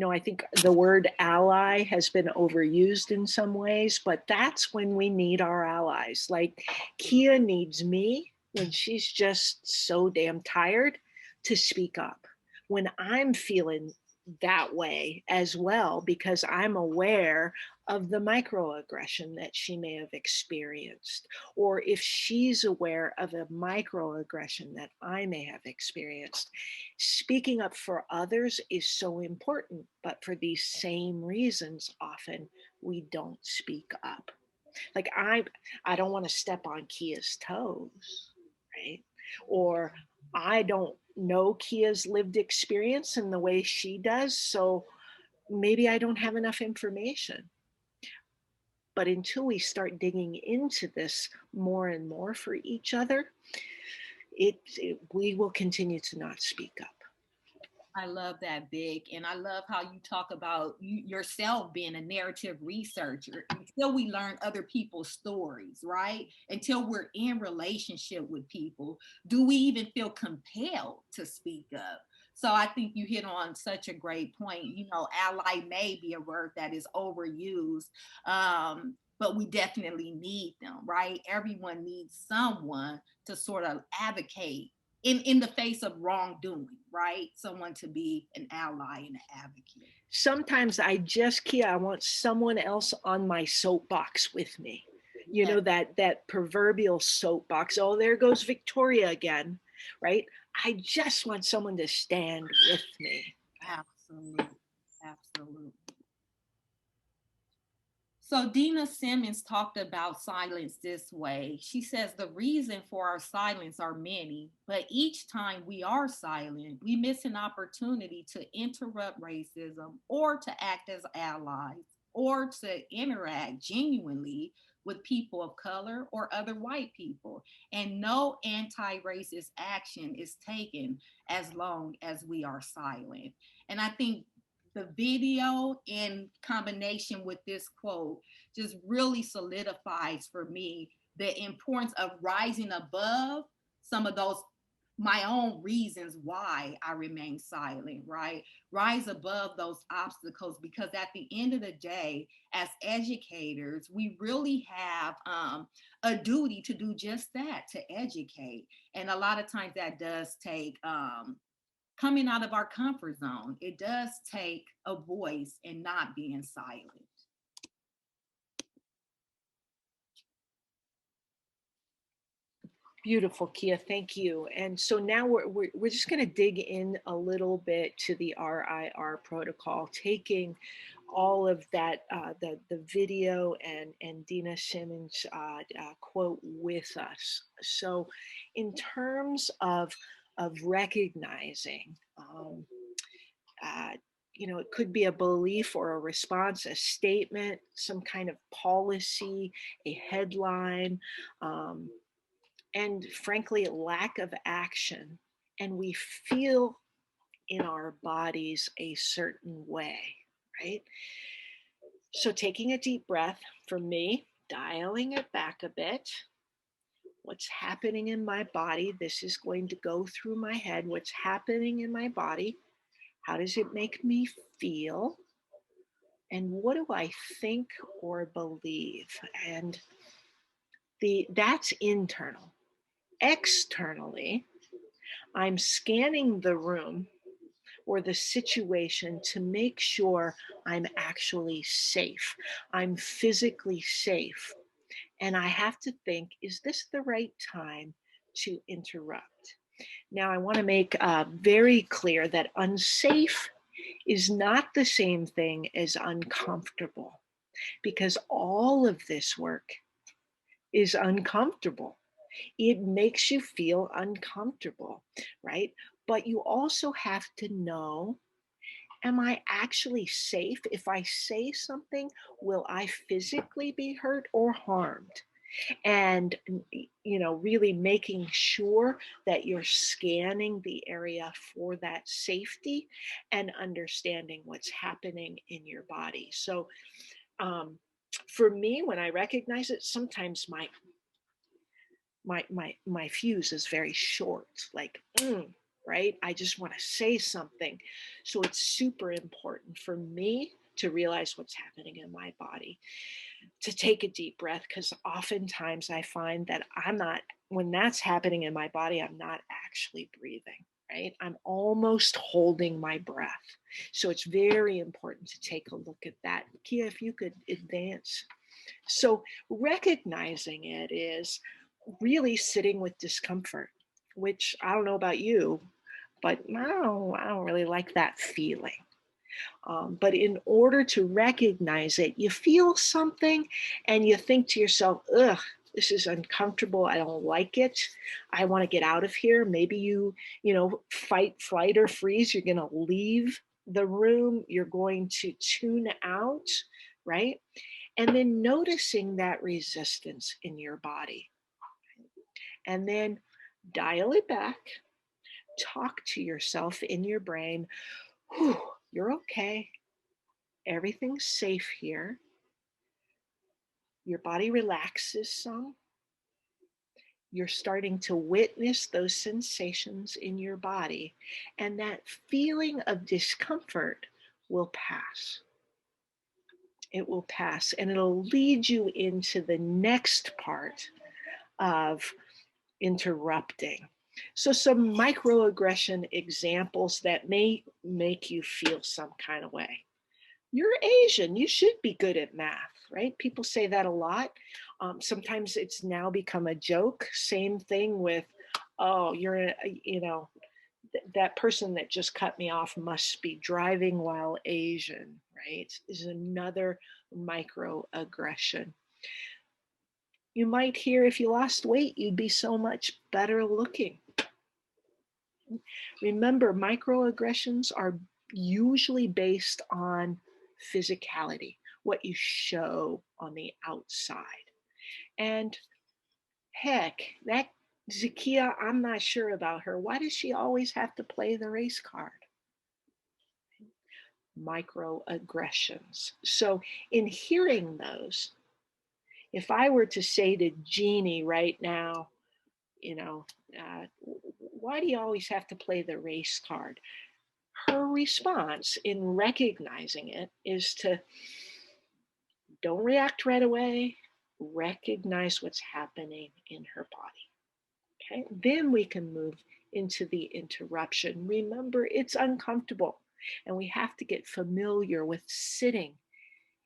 I think the word ally has been overused in some ways, but that's when we need our allies. Like Kia needs me when she's just so damn tired to speak up. When I'm feeling that way as well, because I'm aware of the microaggression that she may have experienced, or if she's aware of a microaggression that I may have experienced. Speaking up for others is so important, but for these same reasons, often we don't speak up. Like I don't want to step on Kia's toes, right? Or I don't know Kia's lived experience in the way she does, so maybe I don't have enough information. But until we start digging into this more and more for each other, we will continue to not speak up. I love that, Vic. And I love how you talk about yourself being a narrative researcher. Until we learn other people's stories, right? Until we're in relationship with people, do we even feel compelled to speak up? So I think you hit on such a great point. You know, ally may be a word that is overused, but we definitely need them, right? Everyone needs someone to sort of advocate in the face of wrongdoing, right? Someone to be an ally and an advocate. Sometimes I want someone else on my soapbox with me. You know, that proverbial soapbox. Oh, there goes Victoria again, right? I just want someone to stand with me. Absolutely. Absolutely. So Dina Simmons talked about silence this way. She says the reason for our silence are many, but each time we are silent, we miss an opportunity to interrupt racism or to act as allies or to interact genuinely with people of color or other white people. And no anti-racist action is taken as long as we are silent. And I think the video in combination with this quote just really solidifies for me the importance of rising above some of those my own reasons why I remain silent, right? Rise above those obstacles, because at the end of the day, as educators, we really have a duty to do just that, to educate. And a lot of times that does take coming out of our comfort zone. It does take a voice and not being silent. Beautiful, Kia. Thank you. And so now we're just going to dig in a little bit to the RIR protocol, taking all of that, the video and Dina Simmons quote with us. So in terms of recognizing, you know, it could be a belief or a response, a statement, some kind of policy, a headline, and frankly, lack of action. And we feel in our bodies a certain way, right? So taking a deep breath, for me, dialing it back a bit. What's happening in my body? This is going to go through my head. What's happening in my body? How does it make me feel? And what do I think or believe? And that's internal. Externally, I'm scanning the room or the situation to make sure I'm actually safe. I'm physically safe. And I have to think, is this the right time to interrupt? Now, I want to make very clear that unsafe is not the same thing as uncomfortable, because all of this work is uncomfortable. It makes you feel uncomfortable, right? But you also have to know, am I actually safe? If I say something, will I physically be hurt or harmed? And, you know, really making sure that you're scanning the area for that safety and understanding what's happening in your body. So for me, when I recognize it, sometimes my fuse is very short, like, right? I just want to say something. So it's super important for me to realize what's happening in my body, to take a deep breath, because oftentimes I find that when that's happening in my body, I'm not actually breathing, right? I'm almost holding my breath. So it's very important to take a look at that. Kia, if you could advance. So recognizing it is really sitting with discomfort, which I don't know about you, but I don't really like that feeling. But in order to recognize it, you feel something and you think to yourself, ugh, this is uncomfortable. I don't like it. I want to get out of here. Maybe you fight, flight, or freeze. You're going to leave the room. You're going to tune out, right? And then noticing that resistance in your body. And then dial it back. talk to yourself in your brain, "Whew, you're okay. Everything's safe here." Your body relaxes some. You're starting to witness those sensations in your body, and that feeling of discomfort will pass. It will pass, and it'll lead you into the next part of interrupting. So, some microaggression examples that may make you feel some kind of way. You're Asian, you should be good at math, right? People say that a lot. Sometimes it's now become a joke. Same thing with, oh, that person that just cut me off must be driving while Asian, right? Is another microaggression. You might hear, if you lost weight, you'd be so much better looking. Remember, microaggressions are usually based on physicality, what you show on the outside. And heck, that Zakia, I'm not sure about her. Why does she always have to play the race card? Microaggressions. So in hearing those, if I were to say to Jeannie right now, why do you always have to play the race card? Her response in recognizing it is to don't react right away, recognize what's happening in her body. Okay, then we can move into the interruption. Remember, it's uncomfortable, and we have to get familiar with sitting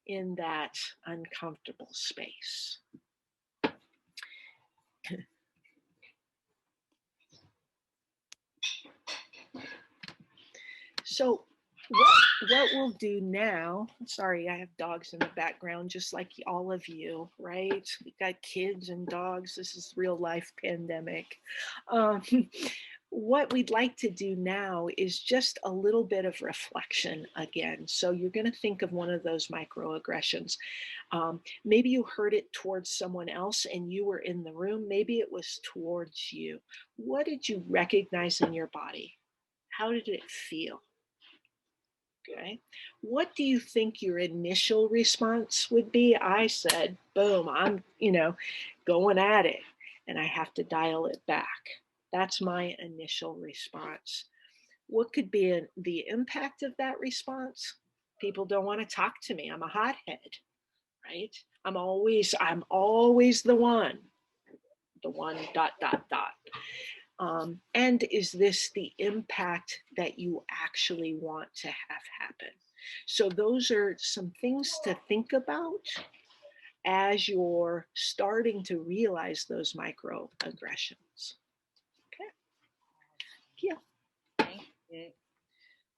in that uncomfortable space. So what we'll do now, sorry, I have dogs in the background, just like all of you, right? We got kids and dogs. This is real life pandemic. What we'd like to do now is just a little bit of reflection again. So you're going to think of one of those microaggressions. Maybe you heard it towards someone else and you were in the room. Maybe it was towards you. What did you recognize in your body? How did it feel? Okay. What do you think your initial response would be? I said, boom, I'm, going at it, and I have to dial it back. That's my initial response. What could be the impact of that response? People don't want to talk to me. I'm a hothead, right? I'm always the one, dot, dot, dot. And is this the impact that you actually want to have happen? So those are some things to think about as you're starting to realize those microaggressions. Okay. Yeah. Thank you.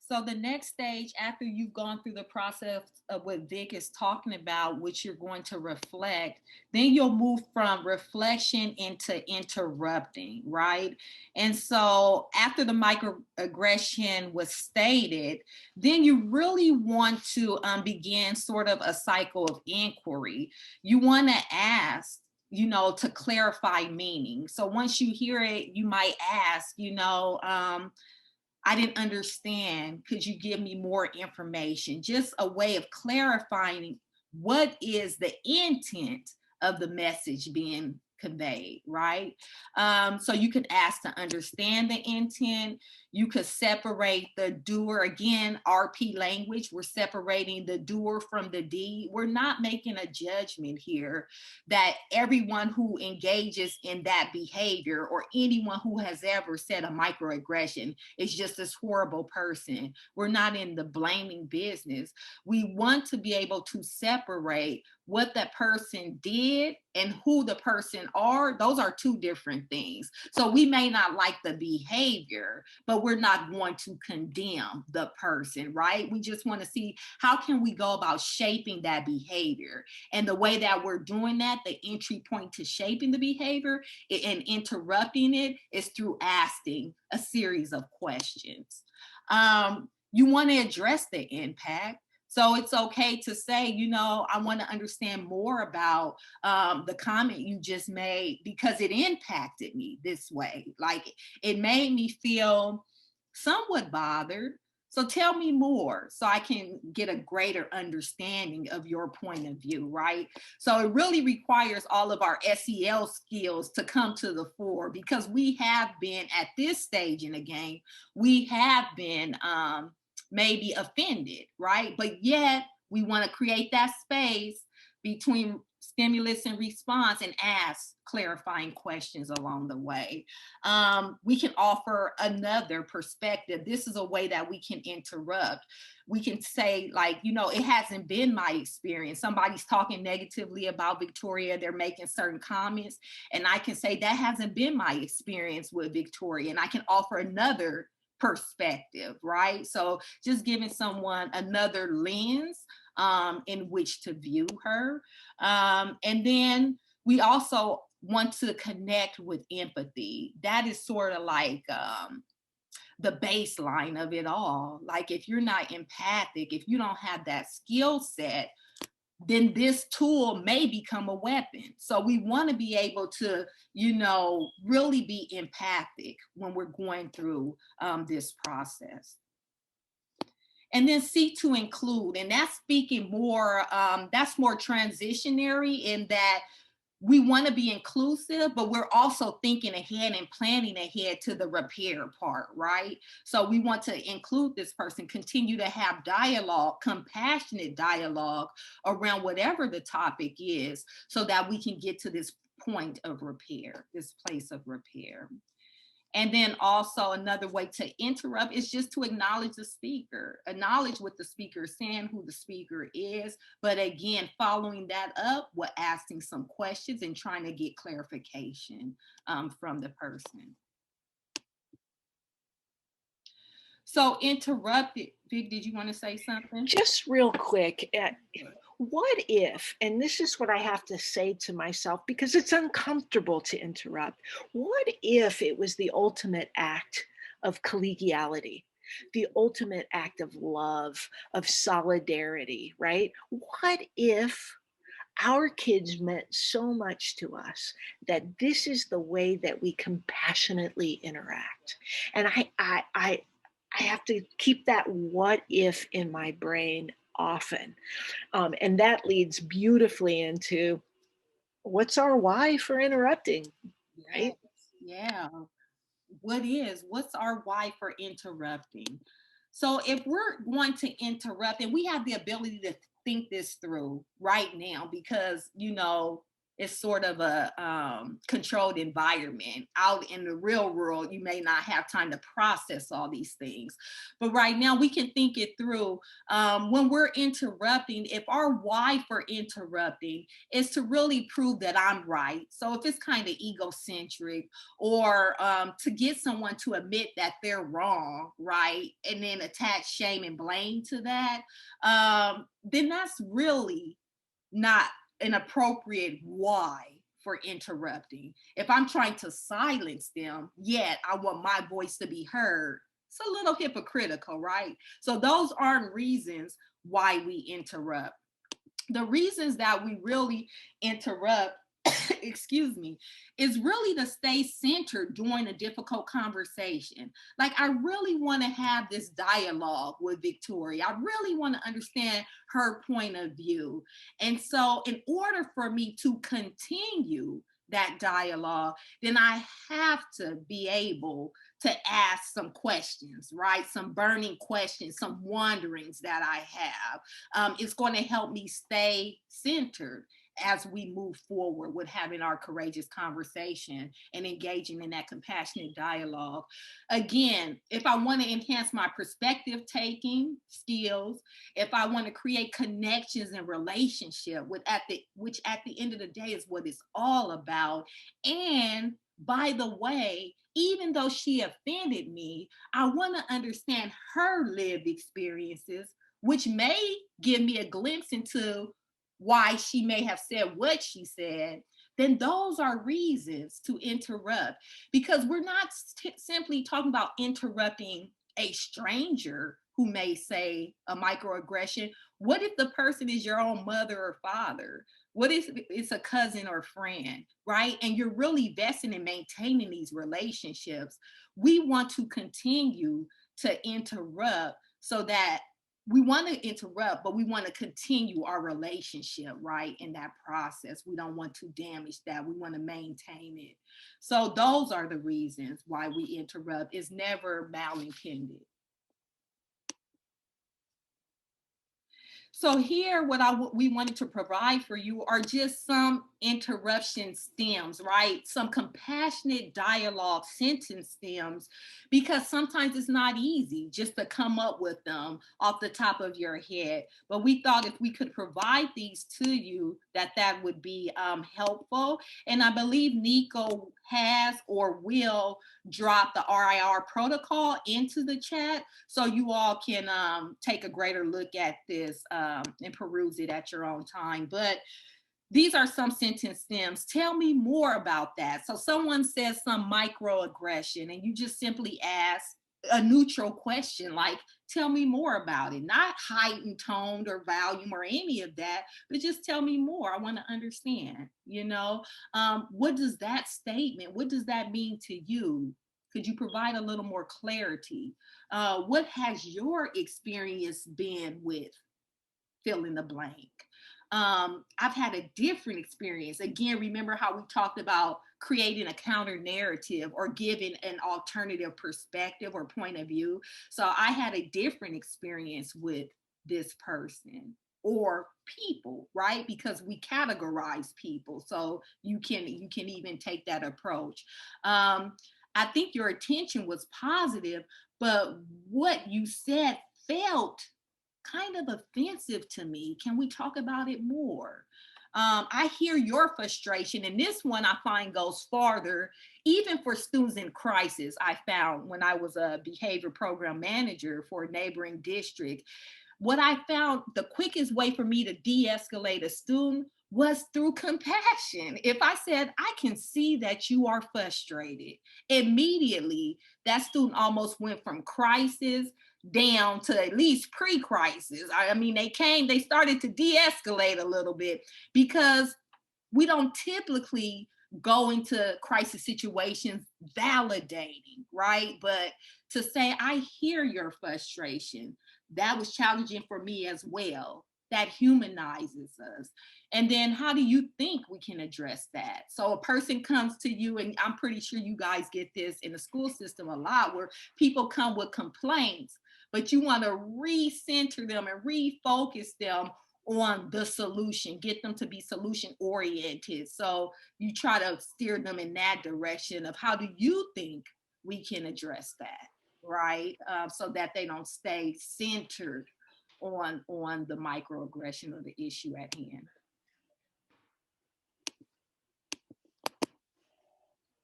So the next stage, after you've gone through the process of what Vic is talking about, which you're going to reflect, then you'll move from reflection into interrupting, right? And so after the microaggression was stated, then you really want to begin sort of a cycle of inquiry. You want to ask, to clarify meaning. So once you hear it, you might ask, I didn't understand. Could you give me more information? Just a way of clarifying what is the intent of the message being conveyed, right? So you could ask to understand the intent. You could separate the doer. Again, RP language, we're separating the doer from the deed. We're not making a judgment here that everyone who engages in that behavior or anyone who has ever said a microaggression is just this horrible person. We're not in the blaming business. We want to be able to separate what that person did and who the person are. Those are two different things. So we may not like the behavior, but we're not going to condemn the person, right? We just want to see how can we go about shaping that behavior. And the way that we're doing that, the entry point to shaping the behavior and interrupting it is through asking a series of questions. You want to address the impact. So it's okay to say, you know, I want to understand more about the comment you just made because it impacted me this way. Like it made me feel somewhat bothered. So tell me more so I can get a greater understanding of your point of view, right? So it really requires all of our SEL skills to come to the fore because we have been at this stage in the game, we have been maybe offended, right? But yet we want to create that space between stimulus and response and ask clarifying questions along the way. We can offer another perspective. This is a way that we can interrupt. We can say, like, you know, it hasn't been my experience. Somebody's talking negatively about Victoria, they're making certain comments, and I can say that hasn't been my experience with Victoria, and I can offer another perspective, right? So just giving someone another lens in which to view her. And then we also want to connect with empathy. That is sort of like the baseline of it all. Like if you're not empathic, if you don't have that skill set, then this tool may become a weapon. So we want to be able to, you know, really be empathic when we're going through this process. And then seek to include, and that's speaking more, that's more transitionary in that we want to be inclusive, but we're also thinking ahead and planning ahead to the repair part, right? So we want to include this person, continue to have dialogue, compassionate dialogue around whatever the topic is, so that we can get to this point of repair, this place of repair. And then also another way to interrupt is just to acknowledge the speaker, acknowledge what the speaker is saying, who the speaker is, but again, following that up with asking some questions and trying to get clarification from the person. So interrupted, Vic, did you want to say something? Just real quick, what if, and this is what I have to say to myself because it's uncomfortable to interrupt, what if it was the ultimate act of collegiality, the ultimate act of love, of solidarity, right? What if our kids meant so much to us that this is the way that we compassionately interact? And I have to keep that what if in my brain often. And that leads beautifully into what's our why for interrupting, right? Yeah. What's our why for interrupting? So if we're going to interrupt, and we have the ability to think this through right now, because, you know, it's sort of a controlled environment. Out in the real world, you may not have time to process all these things. But right now, we can think it through. When we're interrupting, if our why for interrupting is to really prove that I'm right. So if it's kind of egocentric, or to get someone to admit that they're wrong, right? And then attach shame and blame to that, then that's really not an appropriate why for interrupting. If I'm trying to silence them, yet I want my voice to be heard, it's a little hypocritical, right? So those aren't reasons why we interrupt. The reasons that we really interrupt, excuse me, is really to stay centered during a difficult conversation. Like, I really want to have this dialogue with Victoria. I really want to understand her point of view. And so in order for me to continue that dialogue, then I have to be able to ask some questions, right? Some burning questions, some wonderings that I have. It's going to help me stay centered as we move forward with having our courageous conversation and engaging in that compassionate dialogue. Again, if I want to enhance my perspective taking skills, if I want to create connections and relationship which at the end of the day is what it's all about. And by the way, even though she offended me, I want to understand her lived experiences, which may give me a glimpse into why she may have said what she said. Then those are reasons to interrupt, because we're not simply talking about interrupting a stranger who may say a microaggression? What if the person is your own mother or father? What if it's a cousin or friend, right? And you're really vesting in maintaining these relationships. We want to continue to interrupt so that we want to interrupt, but we want to continue our relationship, right? In that process, we don't want to damage that. We want to maintain it. So those are the reasons why we interrupt. It's never malintended. So here, what we wanted to provide for you are just some interruption stems, right? Some compassionate dialogue sentence stems, because sometimes it's not easy just to come up with them off the top of your head. But we thought if we could provide these to you, that would be helpful. And I believe Nico has or will drop the RIR protocol into the chat, so you all can take a greater look at this and peruse it at your own time. But these are some sentence stems. Tell me more about that. So someone says some microaggression and you just simply ask a neutral question like, tell me more about it. Not heightened tone or volume or any of that, but just tell me more. I want to understand, what does that statement, what does that mean to you? Could you provide a little more clarity? What has your experience been with fill in the blank? I've had a different experience. Again, remember how we talked about creating a counter narrative or giving an alternative perspective or point of view. So I had a different experience with this person or people, right? Because we categorize people. So you can even take that approach. I think your attention was positive, but what you said felt kind of offensive to me. Can we talk about it more? I hear your frustration, and this one I find goes farther, even for students in crisis. I found when I was a behavior program manager for a neighboring district, what I found the quickest way for me to de-escalate a student was through compassion. If I said, I can see that you are frustrated, immediately that student almost went from crisis down to at least pre-crisis. I mean, they started to de-escalate a little bit, because we don't typically go into crisis situations validating, right? But to say, I hear your frustration, that was challenging for me as well. That humanizes us. And then how do you think we can address that? So a person comes to you, and I'm pretty sure you guys get this in the school system a lot, where people come with complaints, but you want to recenter them and refocus them on the solution, get them to be solution oriented. So you try to steer them in that direction of how do you think we can address that, right? So that they don't stay centered on the microaggression or the issue at hand.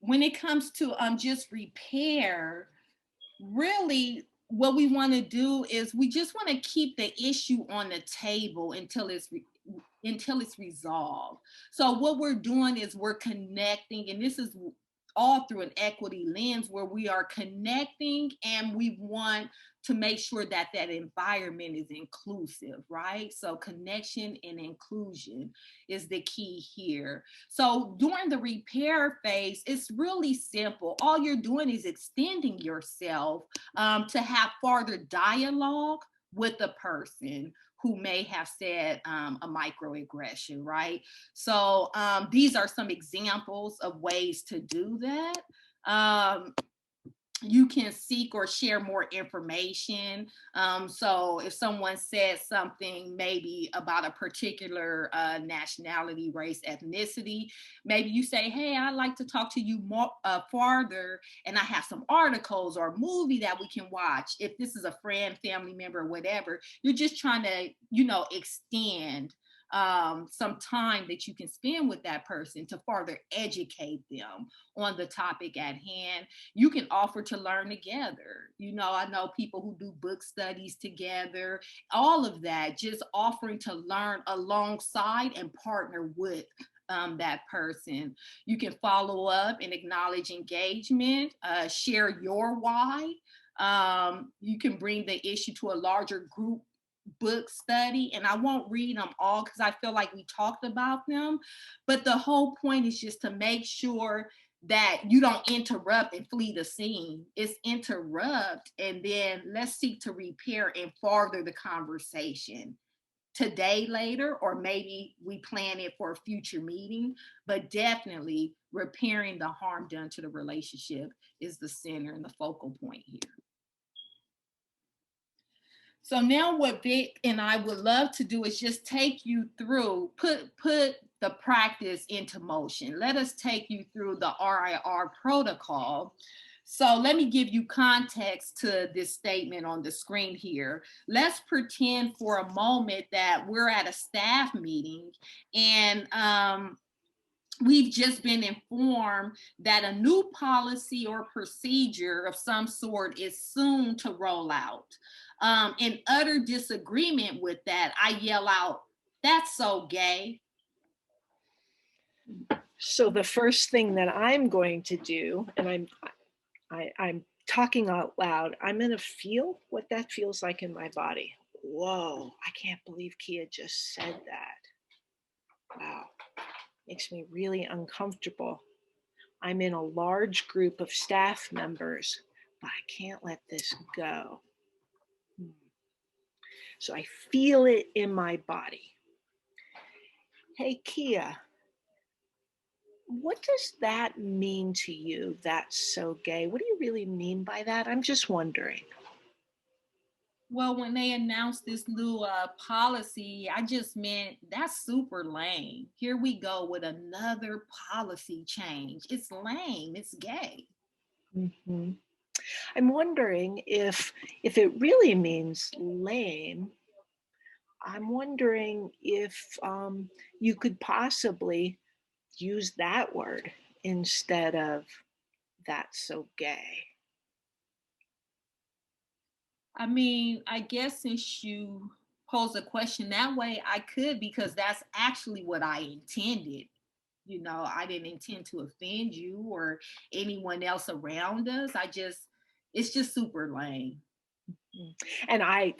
When it comes to just repair, really what we want to do is we just want to keep the issue on the table until it's resolved. So what we're doing is we're connecting, and this is all through an equity lens where we are connecting, and we want to make sure that that environment is inclusive, right? So connection and inclusion is the key here. So during the repair phase, it's really simple. All you're doing is extending yourself to have further dialogue with the person who may have said a microaggression, right? So these are some examples of ways to do that. You can seek or share more information. So if someone says something maybe about a particular nationality, race, ethnicity, maybe you say, hey, I'd like to talk to you more farther, and I have some articles or movie that we can watch. If this is a friend, family member, whatever, you're just trying to, extend some time that you can spend with that person to further educate them on the topic at hand. You can offer to learn together. I know people who do book studies together, all of that, just offering to learn alongside and partner with that person. You can follow up and acknowledge engagement, share your why. You can bring the issue to a larger group book study, and I won't read them all because I feel like we talked about them, but the whole point is just to make sure that you don't interrupt and flee the scene. It's interrupt and then let's seek to repair and further the conversation today, later, or maybe we plan it for a future meeting, but definitely repairing the harm done to the relationship is the center and the focal point here. So now what Vic and I would love to do is just take you through, put the practice into motion. Let us take you through the RIR protocol. So let me give you context to this statement on the screen here. Let's pretend for a moment that we're at a staff meeting and we've just been informed that a new policy or procedure of some sort is soon to roll out. In utter disagreement with that, I yell out, "That's so gay." So the first thing that I'm going to do, and I'm talking out loud, I'm going to feel what that feels like in my body. Whoa, I can't believe Kia just said that. Wow, makes me really uncomfortable. I'm in a large group of staff members, but I can't let this go. So I feel it in my body. Hey, Kia, what does that mean to you? That's so gay. What do you really mean by that? I'm just wondering. Well, when they announced this new policy, I just meant that's super lame. Here we go with another policy change. It's lame. It's gay. Mm-hmm. I'm wondering if it really means lame. I'm wondering if you could possibly use that word instead of "that's so gay." I mean, I guess since you pose a question that way, I could, because that's actually what I intended. You know, I didn't intend to offend you or anyone else around us. It's just super lame. And I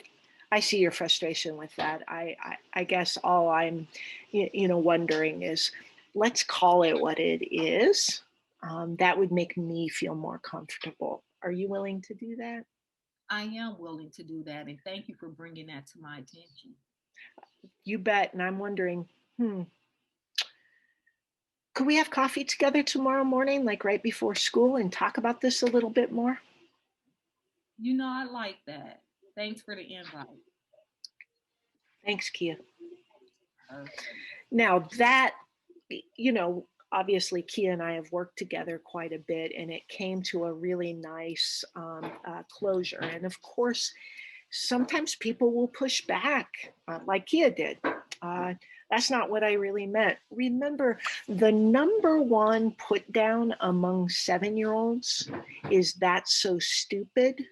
see your frustration with that. I guess all I'm wondering is, let's call it what it is. That would make me feel more comfortable. Are you willing to do that? I am willing to do that, and thank you for bringing that to my attention. You bet. And I'm wondering, could we have coffee together tomorrow morning, like right before school, and talk about this a little bit more? You know, I like that. Thanks for the invite. Thanks, Kia. Perfect. Now that, obviously Kia and I have worked together quite a bit, and it came to a really nice closure. And of course, sometimes people will push back, like Kia did. That's not what I really meant. Remember, the number one put down among 7-year-olds is "that's so stupid."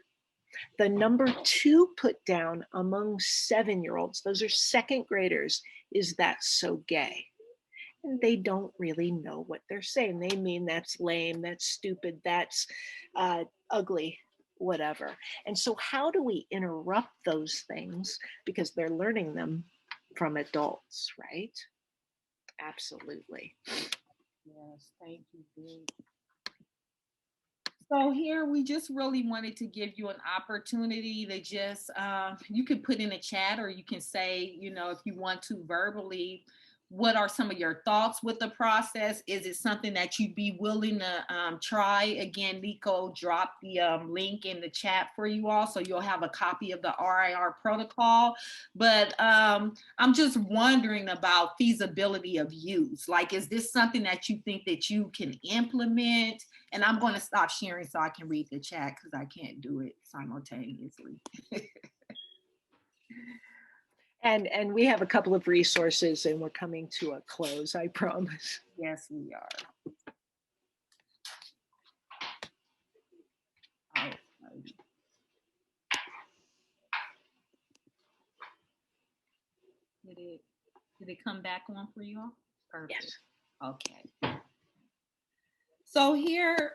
The number two put down among 7-year-olds, those are second graders, is "that's so gay." And they don't really know what they're saying. They mean that's lame, that's stupid, that's ugly, whatever. And so how do we interrupt those things? Because they're learning them from adults, right? Absolutely. Yes, thank you, Vic. So here we just really wanted to give you an opportunity to just, you can put in a chat, or you can say, if you want to verbally, what are some of your thoughts with the process? Is it something that you'd be willing to try? Again, Nico dropped the link in the chat for you all, so you'll have a copy of the RIR protocol. But I'm just wondering about feasibility of use. Like, is this something that you think that you can implement? And I'm going to stop sharing so I can read the chat, because I can't do it simultaneously. And we have a couple of resources, and we're coming to a close, I promise. Yes, we are. Oh, did it come back on for you all? Perfect. Yes. Okay. So here,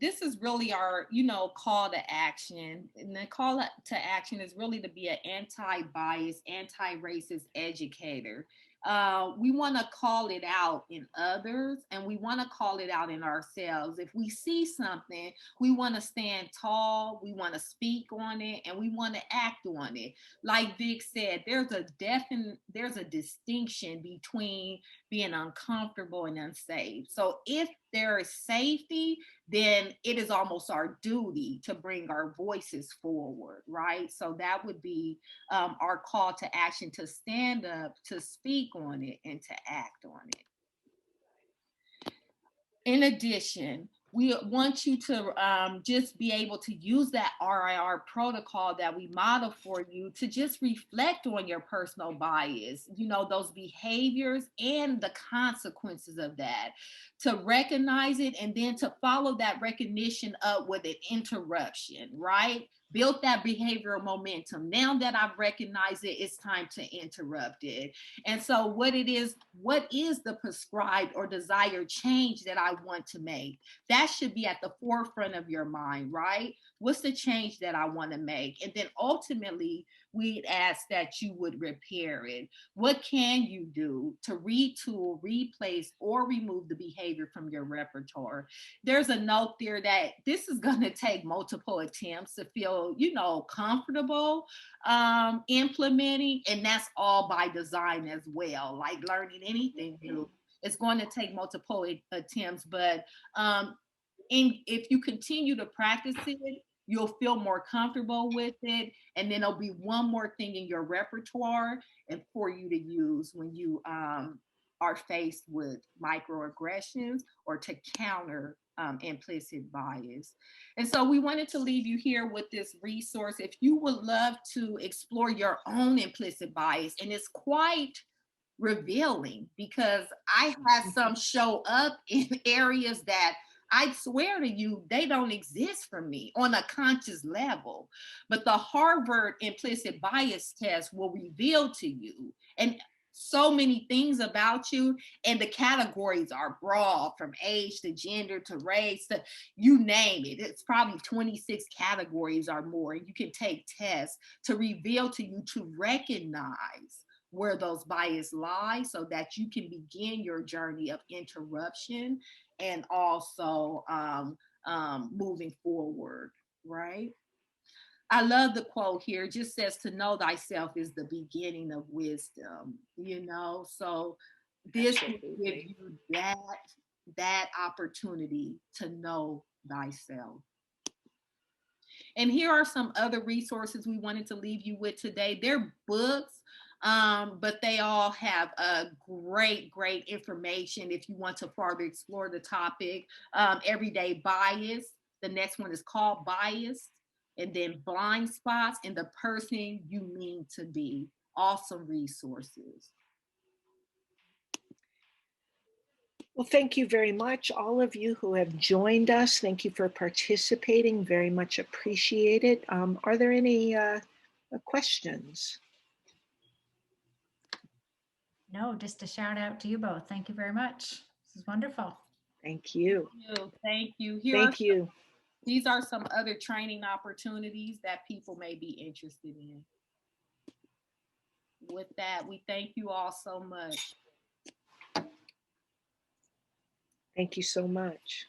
this is really our, call to action. And the call to action is really to be an anti-bias, anti-racist educator. We want to call it out in others, and we want to call it out in ourselves. If we see something, we want to stand tall, we want to speak on it, and we want to act on it. Like Vic said, there's a distinction between being uncomfortable and unsafe. So if there is safety, then it is almost our duty to bring our voices forward, right? So that would be our call to action, to stand up, to speak on it, and to act on it. In addition, we want you to just be able to use that RIR protocol that we model for you to just reflect on your personal bias, those behaviors and the consequences of that, to recognize it, and then to follow that recognition up with an interruption, right? Build that behavioral momentum. Now that I've recognized it, it's time to interrupt it. And so what is the prescribed or desired change that I want to make? That should be at the forefront of your mind, right? What's the change that I want to make? And then ultimately, we'd ask that you would repair it. What can you do to retool, replace, or remove the behavior from your repertoire? There's a note there that this is going to take multiple attempts to feel, comfortable implementing, and that's all by design as well. Like learning anything new, it's going to take multiple attempts, but if you continue to practice it, you'll feel more comfortable with it, and then there'll be one more thing in your repertoire and for you to use when you are faced with microaggressions or to counter implicit bias. And so we wanted to leave you here with this resource. If you would love to explore your own implicit bias, and it's quite revealing because I had some show up in areas that I swear to you, they don't exist for me on a conscious level. But the Harvard implicit bias test will reveal to you and so many things about you, and the categories are broad, from age to gender to race to you name it. It's probably 26 categories or more. You can take tests to reveal to you, to recognize where those biases lie so that you can begin your journey of interruption and also moving forward, right? I love the quote here. It just says, to know thyself is the beginning of wisdom, So this will give you that opportunity to know thyself. And here are some other resources we wanted to leave you with today. They're books, but they all have great information if you want to further explore the topic. Everyday Bias. The next one is called Bias. And then Blind Spots and The Person You Mean to Be. Awesome resources. Well, thank you very much, all of you who have joined us. Thank you for participating. Very much appreciated. Are there any questions? No, just a shout out to you both. Thank you very much. This is wonderful. Thank you. Thank you. Thank you. These are some other training opportunities that people may be interested in. With that, we thank you all so much. Thank you so much.